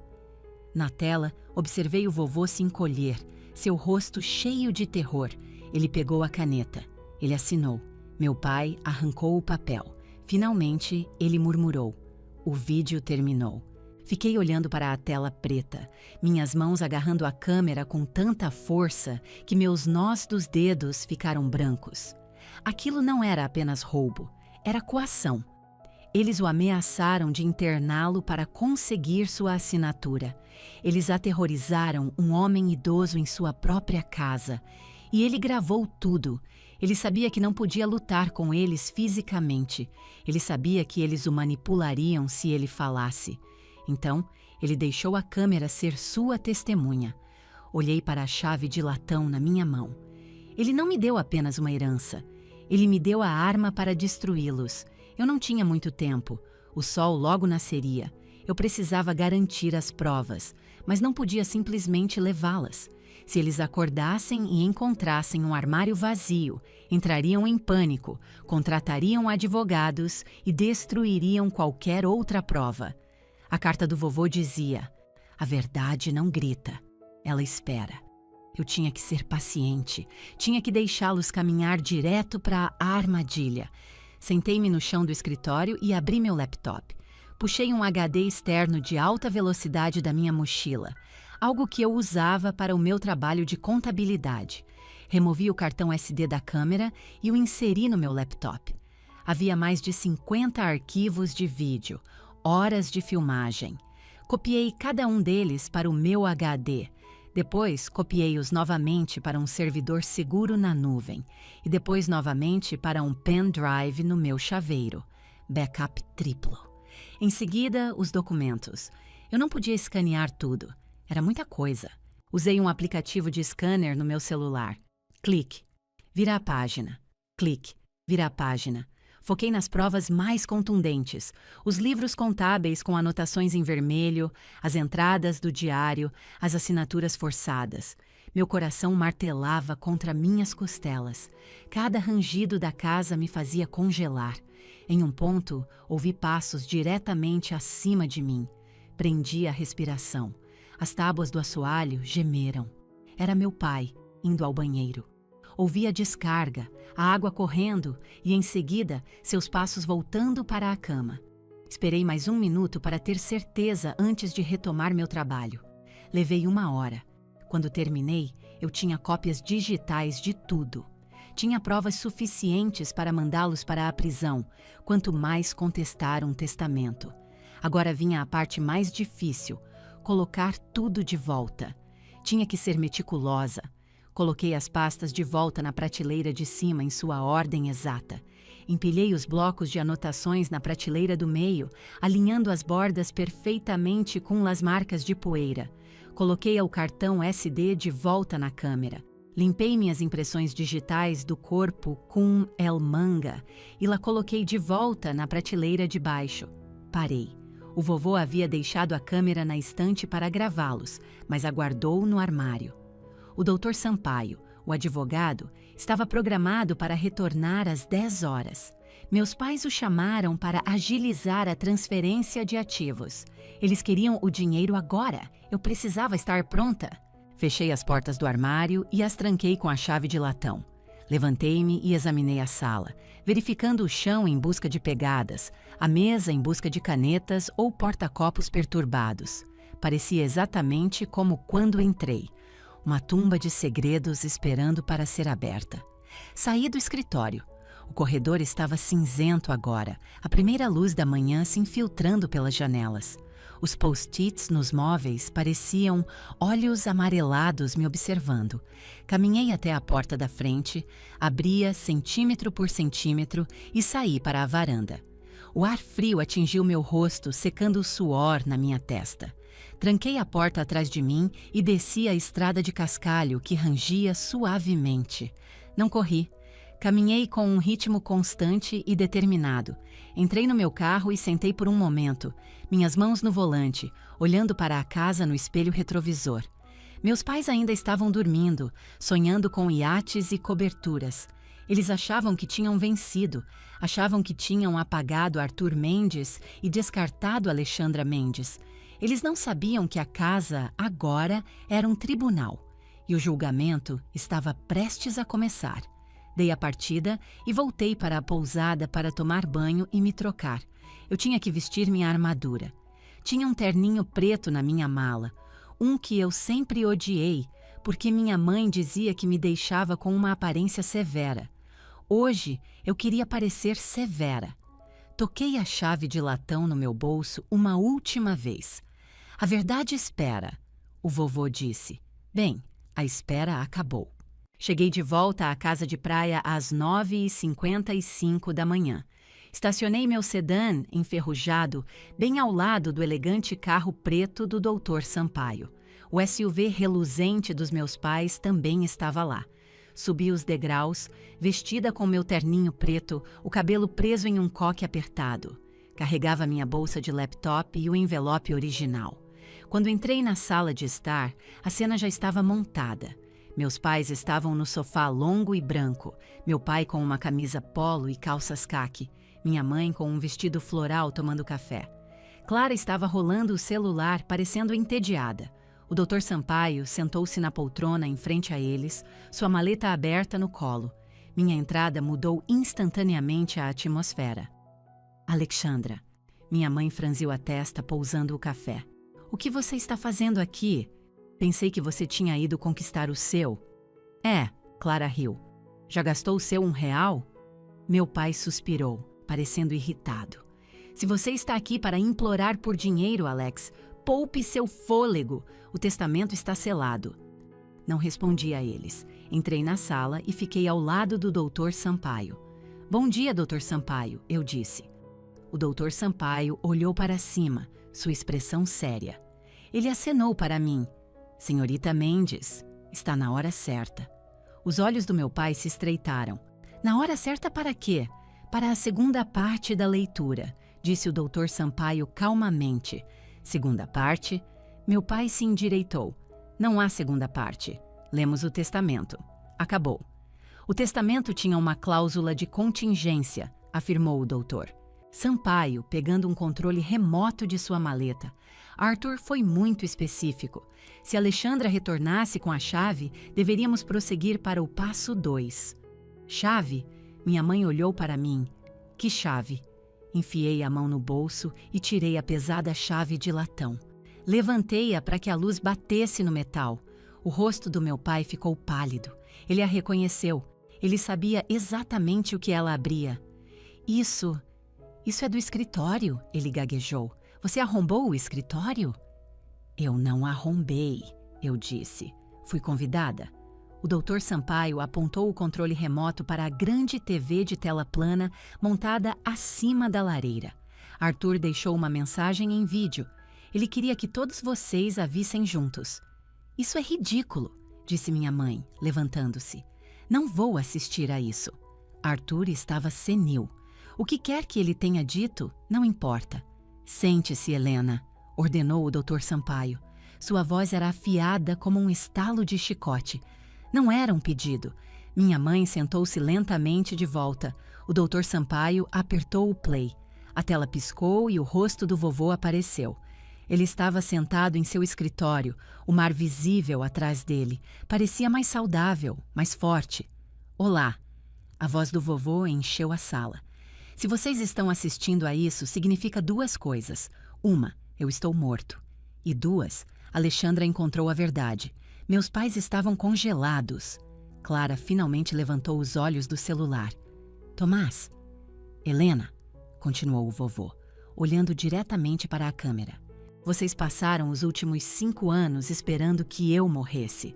Na tela, observei o vovô se encolher, seu rosto cheio de terror. Ele pegou a caneta. Ele assinou. Meu pai arrancou o papel. Finalmente, ele murmurou. O vídeo terminou. Fiquei olhando para a tela preta, minhas mãos agarrando a câmera com tanta força que meus nós dos dedos ficaram brancos. Aquilo não era apenas roubo, era coação. Eles o ameaçaram de interná-lo para conseguir sua assinatura. Eles aterrorizaram um homem idoso em sua própria casa. E ele gravou tudo. Ele sabia que não podia lutar com eles fisicamente. Ele sabia que eles o manipulariam se ele falasse. Então, ele deixou a câmera ser sua testemunha. Olhei para a chave de latão na minha mão. Ele não me deu apenas uma herança. Ele me deu a arma para destruí-los. Eu não tinha muito tempo. O sol logo nasceria. Eu precisava garantir as provas, mas não podia simplesmente levá-las. Se eles acordassem e encontrassem um armário vazio, entrariam em pânico, contratariam advogados e destruiriam qualquer outra prova. A carta do vovô dizia: a verdade não grita, ela espera. Eu tinha que ser paciente, tinha que deixá-los caminhar direto para a armadilha. Sentei-me no chão do escritório e abri meu laptop. Puxei um HD externo de alta velocidade da minha mochila, algo que eu usava para o meu trabalho de contabilidade. Removi o cartão SD da câmera e o inseri no meu laptop. Havia mais de 50 arquivos de vídeo, horas de filmagem. Copiei cada um deles para o meu HD. Depois, copiei-os novamente para um servidor seguro na nuvem. E depois novamente para um pendrive no meu chaveiro. Backup triplo. Em seguida, os documentos. Eu não podia escanear tudo. Era muita coisa. Usei um aplicativo de scanner no meu celular. Clique. Vira a página. Clique. Vira a página. Foquei nas provas mais contundentes, os livros contábeis com anotações em vermelho, as entradas do diário, as assinaturas forçadas. Meu coração martelava contra minhas costelas. Cada rangido da casa me fazia congelar. Em um ponto, ouvi passos diretamente acima de mim. Prendi a respiração. As tábuas do assoalho gemeram. Era meu pai, indo ao banheiro. Ouvi a descarga, a água correndo e, em seguida, seus passos voltando para a cama. Esperei mais 1 minuto para ter certeza antes de retomar meu trabalho. Levei 1 hora. Quando terminei, eu tinha cópias digitais de tudo. Tinha provas suficientes para mandá-los para a prisão, quanto mais contestar um testamento. Agora vinha a parte mais difícil, colocar tudo de volta. Tinha que ser meticulosa. Coloquei as pastas de volta na prateleira de cima em sua ordem exata. Empilhei os blocos de anotações na prateleira do meio, alinhando as bordas perfeitamente com as marcas de poeira. Coloquei o cartão SD de volta na câmera. Limpei minhas impressões digitais do corpo com el manga e la coloquei de volta na prateleira de baixo. Parei. O vovô havia deixado a câmera na estante para gravá-los, mas aguardou no armário. O Dr. Sampaio, o advogado, estava programado para retornar às 10 horas. Meus pais o chamaram para agilizar a transferência de ativos. Eles queriam o dinheiro agora. Eu precisava estar pronta. Fechei as portas do armário e as tranquei com a chave de latão. Levantei-me e examinei a sala, verificando o chão em busca de pegadas, a mesa em busca de canetas ou porta-copos perturbados. Parecia exatamente como quando entrei. Uma tumba de segredos esperando para ser aberta. Saí do escritório. O corredor estava cinzento agora, a primeira luz da manhã se infiltrando pelas janelas. Os post-its nos móveis pareciam olhos amarelados me observando. Caminhei até a porta da frente, abria centímetro por centímetro e saí para a varanda. O ar frio atingiu meu rosto, secando o suor na minha testa. Tranquei a porta atrás de mim e desci a estrada de cascalho que rangia suavemente. Não corri. Caminhei com um ritmo constante e determinado. Entrei no meu carro e sentei por um momento, minhas mãos no volante, olhando para a casa no espelho retrovisor. Meus pais ainda estavam dormindo, sonhando com iates e coberturas. Eles achavam que tinham vencido, achavam que tinham apagado Arthur Mendes e descartado Alexandra Mendes. Eles não sabiam que a casa, agora, era um tribunal, e o julgamento estava prestes a começar. Dei a partida e voltei para a pousada para tomar banho e me trocar. Eu tinha que vestir minha armadura. Tinha um terninho preto na minha mala, um que eu sempre odiei, porque minha mãe dizia que me deixava com uma aparência severa. Hoje, eu queria parecer severa. Toquei a chave de latão no meu bolso uma última vez. A verdade espera, o vovô disse. Bem, a espera acabou. Cheguei de volta à casa de praia às 9h55 da manhã. Estacionei meu sedã enferrujado bem ao lado do elegante carro preto do Dr. Sampaio. O SUV reluzente dos meus pais também estava lá. Subi os degraus, vestida com meu terninho preto, o cabelo preso em um coque apertado. Carregava minha bolsa de laptop e o envelope original. Quando entrei na sala de estar, a cena já estava montada. Meus pais estavam no sofá longo e branco, meu pai com uma camisa polo e calças caqui, minha mãe com um vestido floral tomando café. Clara estava rolando o celular, parecendo entediada. O Dr. Sampaio sentou-se na poltrona em frente a eles, sua maleta aberta no colo. Minha entrada mudou instantaneamente a atmosfera. Alexandra, minha mãe franziu a testa pousando o café. O que você está fazendo aqui? Pensei que você tinha ido conquistar o seu. É, Clara riu. Já gastou o seu R$1? Meu pai suspirou, parecendo irritado. Se você está aqui para implorar por dinheiro, Alex, poupe seu fôlego. O testamento está selado. Não respondi a eles. Entrei na sala e fiquei ao lado do Dr. Sampaio. Bom dia, Dr. Sampaio, eu disse. O Dr. Sampaio olhou para cima, sua expressão séria. Ele acenou para mim. Senhorita Mendes, está na hora certa. Os olhos do meu pai se estreitaram. Na hora certa para quê? Para a segunda parte da leitura, disse o Dr. Sampaio calmamente. Segunda parte? Meu pai se endireitou. Não há segunda parte. Lemos o testamento. Acabou. O testamento tinha uma cláusula de contingência, afirmou o doutor. Sampaio, pegando um controle remoto de sua maleta. Arthur foi muito específico. Se Alexandra retornasse com a chave, deveríamos prosseguir para o passo 2. Chave? Minha mãe olhou para mim. Que chave? Enfiei a mão no bolso e tirei a pesada chave de latão. Levantei-a para que a luz batesse no metal. O rosto do meu pai ficou pálido. Ele a reconheceu. Ele sabia exatamente o que ela abria. Isso é do escritório, ele gaguejou. Você arrombou o escritório? Eu não arrombei, eu disse. Fui convidada. O Dr. Sampaio apontou o controle remoto para a grande TV de tela plana montada acima da lareira. Arthur deixou uma mensagem em vídeo. Ele queria que todos vocês a vissem juntos. Isso é ridículo, disse minha mãe, levantando-se. Não vou assistir a isso. Arthur estava senil. O que quer que ele tenha dito, não importa. Sente-se, Helena, ordenou o Dr. Sampaio. Sua voz era afiada como um estalo de chicote. Não era um pedido. Minha mãe sentou-se lentamente de volta. O Dr. Sampaio apertou o play. A tela piscou e o rosto do vovô apareceu. Ele estava sentado em seu escritório, o mar visível atrás dele. Parecia mais saudável, mais forte. Olá. A voz do vovô encheu a sala. Se vocês estão assistindo a isso, significa duas coisas. Uma, eu estou morto. E duas, Alexandra encontrou a verdade. Meus pais estavam congelados. Clara finalmente levantou os olhos do celular. Tomás. Helena, continuou o vovô, olhando diretamente para a câmera. Vocês passaram os últimos 5 anos esperando que eu morresse.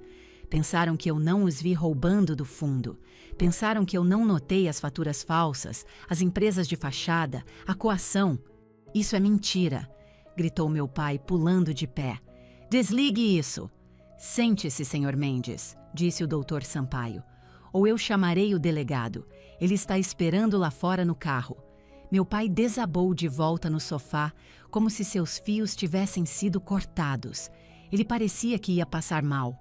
Pensaram que eu não os vi roubando do fundo. Pensaram que eu não notei as faturas falsas, as empresas de fachada, a coação. Isso é mentira, gritou meu pai, pulando de pé. Desligue isso. Sente-se, Sr. Mendes, disse o Dr. Sampaio. ou eu chamarei o delegado. Ele está esperando lá fora no carro. Meu pai desabou de volta no sofá, como se seus fios tivessem sido cortados. Ele parecia que ia passar mal.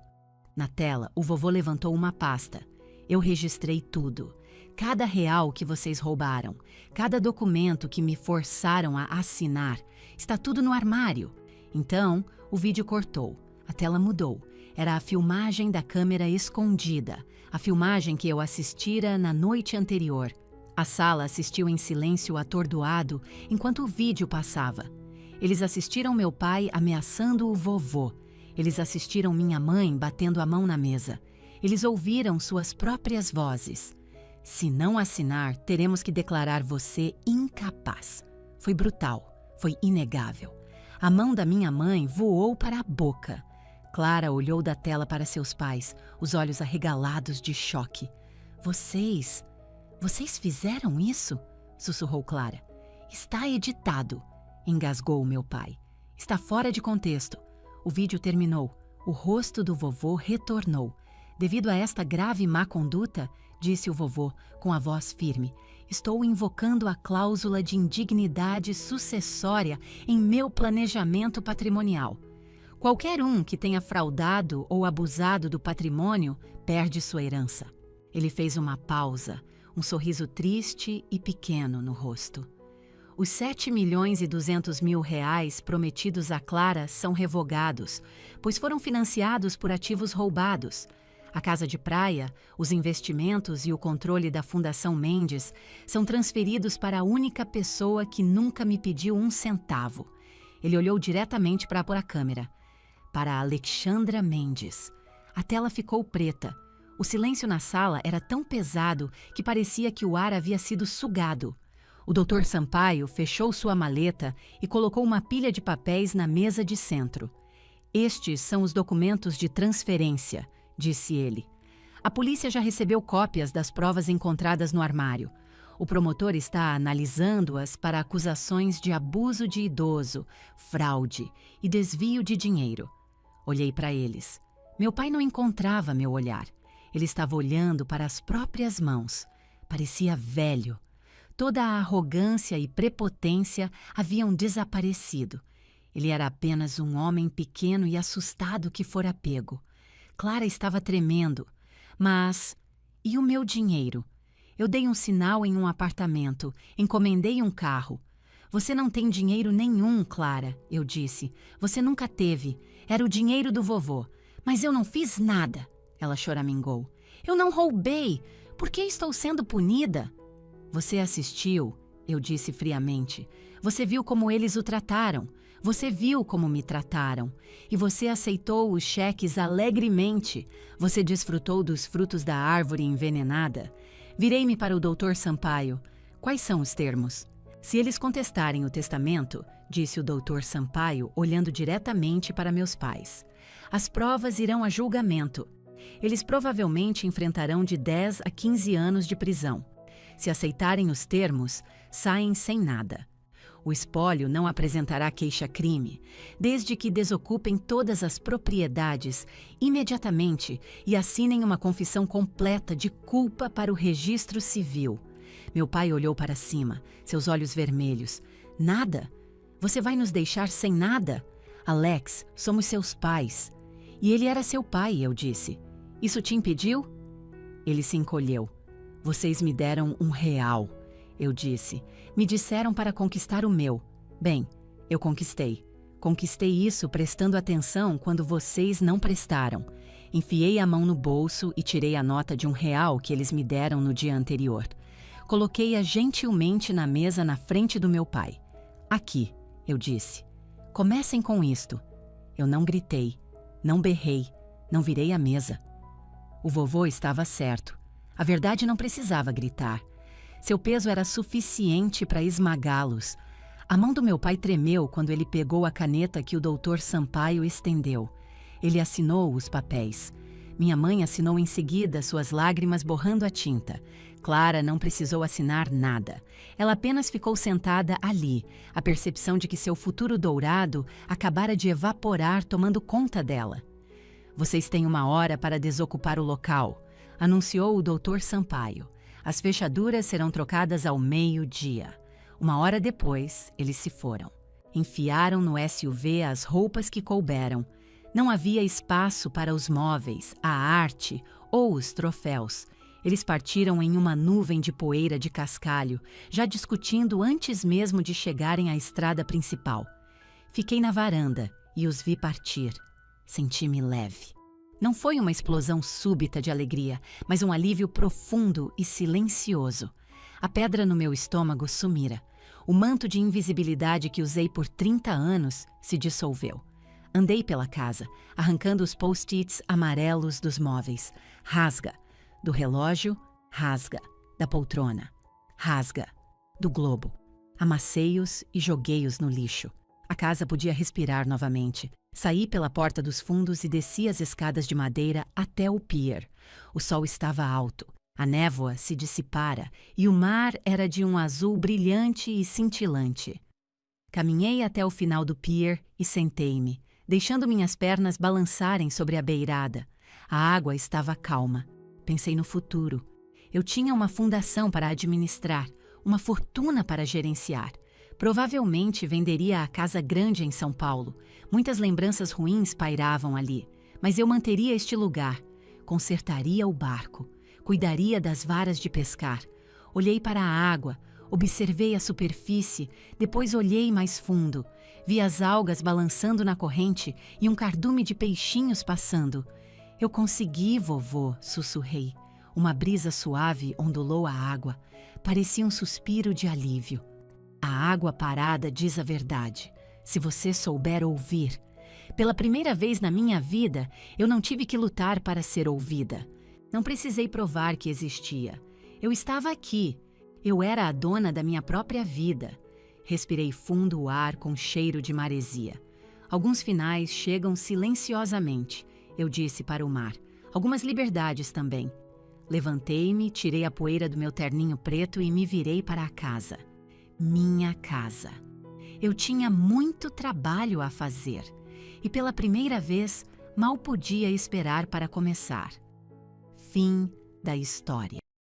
Na tela, o vovô levantou uma pasta. Eu registrei tudo. Cada real que vocês roubaram, cada documento que me forçaram a assinar, está tudo no armário. Então, o vídeo cortou. A tela mudou. Era a filmagem da câmera escondida, a filmagem que eu assistira na noite anterior. A sala assistiu em silêncio atordoado enquanto o vídeo passava. Eles assistiram meu pai ameaçando o vovô. Eles assistiram minha mãe batendo a mão na mesa. Eles ouviram suas próprias vozes. Se não assinar, teremos que declarar você incapaz. Foi brutal, foi inegável. A mão da minha mãe voou para a boca. Clara olhou da tela para seus pais, os olhos arregalados de choque. Vocês fizeram isso? Sussurrou Clara. Está editado, engasgou meu pai. Está fora de contexto. O vídeo terminou. O rosto do vovô retornou. Devido a esta grave má conduta, disse o vovô com a voz firme, estou invocando a cláusula de indignidade sucessória em meu planejamento patrimonial. Qualquer um que tenha fraudado ou abusado do patrimônio perde sua herança. Ele fez uma pausa, um sorriso triste e pequeno no rosto. Os 7.200.000 prometidos a Clara são revogados, pois foram financiados por ativos roubados. A casa de praia, os investimentos e o controle da Fundação Mendes são transferidos para a única pessoa que nunca me pediu um centavo. Ele olhou diretamente para a câmera. Para Alexandra Mendes. A tela ficou preta. O silêncio na sala era tão pesado que parecia que o ar havia sido sugado. O Dr. Sampaio fechou sua maleta e colocou uma pilha de papéis na mesa de centro. Estes são os documentos de transferência, disse ele. A polícia já recebeu cópias das provas encontradas no armário. O promotor está analisando-as para acusações de abuso de idoso, fraude e desvio de dinheiro. Olhei para eles. Meu pai não encontrava meu olhar. Ele estava olhando para as próprias mãos. Parecia velho. Toda a arrogância e prepotência haviam desaparecido. Ele era apenas um homem pequeno e assustado que fora pego. Clara estava tremendo. Mas... e o meu dinheiro? Eu dei um sinal em um apartamento, encomendei um carro. Você não tem dinheiro nenhum, Clara, eu disse. Você nunca teve. Era o dinheiro do vovô. Mas eu não fiz nada, ela choramingou. Eu não roubei. Por que estou sendo punida? Você assistiu, eu disse friamente. Você viu como eles o trataram. Você viu como me trataram. E você aceitou os cheques alegremente. Você desfrutou dos frutos da árvore envenenada. Virei-me para o Dr. Sampaio. Quais são os termos? Se eles contestarem o testamento, disse o Dr. Sampaio, olhando diretamente para meus pais, as provas irão a julgamento. Eles provavelmente enfrentarão de 10 a 15 anos de prisão. Se aceitarem os termos, saem sem nada. O espólio não apresentará queixa-crime, desde que desocupem todas as propriedades imediatamente e assinem uma confissão completa de culpa para o registro civil. Meu pai olhou para cima, seus olhos vermelhos. Nada? Você vai nos deixar sem nada? Alex, somos seus pais. E ele era seu pai, eu disse. Isso te impediu? Ele se encolheu. Vocês me deram R$1, eu disse. Me disseram para conquistar o meu. Bem, eu conquistei. Conquistei isso prestando atenção quando vocês não prestaram. Enfiei a mão no bolso e tirei a nota de R$1 que eles me deram no dia anterior. Coloquei-a gentilmente na mesa na frente do meu pai. Aqui, eu disse. Comecem com isto. Eu não gritei, não berrei, não virei a mesa. O vovô estava certo. A verdade não precisava gritar. Seu peso era suficiente para esmagá-los. A mão do meu pai tremeu quando ele pegou a caneta que o Dr. Sampaio estendeu. Ele assinou os papéis. Minha mãe assinou em seguida, suas lágrimas borrando a tinta. Clara não precisou assinar nada. Ela apenas ficou sentada ali, a percepção de que seu futuro dourado acabara de evaporar tomando conta dela. Vocês têm 1 hora para desocupar o local. anunciou o Dr. Sampaio. As fechaduras serão trocadas ao meio-dia. 1 hora depois, eles se foram. Enfiaram no SUV as roupas que couberam. Não havia espaço para os móveis, a arte ou os troféus. Eles partiram em uma nuvem de poeira de cascalho, já discutindo antes mesmo de chegarem à estrada principal. Fiquei na varanda e os vi partir. Senti-me leve. Não foi uma explosão súbita de alegria, mas um alívio profundo e silencioso. A pedra no meu estômago sumira. O manto de invisibilidade que usei por 30 anos se dissolveu. Andei pela casa, arrancando os post-its amarelos dos móveis. Rasga. Do relógio, rasga. Da poltrona, rasga. Do globo. Amassei-os e joguei-os no lixo. A casa podia respirar novamente. Saí pela porta dos fundos e desci as escadas de madeira até o pier. O sol estava alto. A névoa se dissipara e o mar era de um azul brilhante e cintilante. Caminhei até o final do pier e sentei-me, deixando minhas pernas balançarem sobre a beirada. A água estava calma. Pensei no futuro. Eu tinha uma fundação para administrar, uma fortuna para gerenciar. Provavelmente venderia a casa grande em São Paulo. Muitas lembranças ruins pairavam ali, mas eu manteria este lugar. Consertaria o barco. Cuidaria das varas de pescar. Olhei para a água, observei a superfície, depois olhei mais fundo. Vi as algas balançando na corrente e um cardume de peixinhos passando. Eu consegui, vovô, sussurrei. Uma brisa suave ondulou a água. Parecia um suspiro de alívio. A água parada diz a verdade, se você souber ouvir. Pela primeira vez na minha vida, eu não tive que lutar para ser ouvida. Não precisei provar que existia. Eu estava aqui. Eu era a dona da minha própria vida. Respirei fundo o ar com cheiro de maresia. Alguns finais chegam silenciosamente, eu disse para o mar. Algumas liberdades também. Levantei-me, tirei a poeira do meu terninho preto e me virei para a casa. Minha casa. Eu tinha muito trabalho a fazer. E pela primeira vez, mal podia esperar para começar. Fim da história.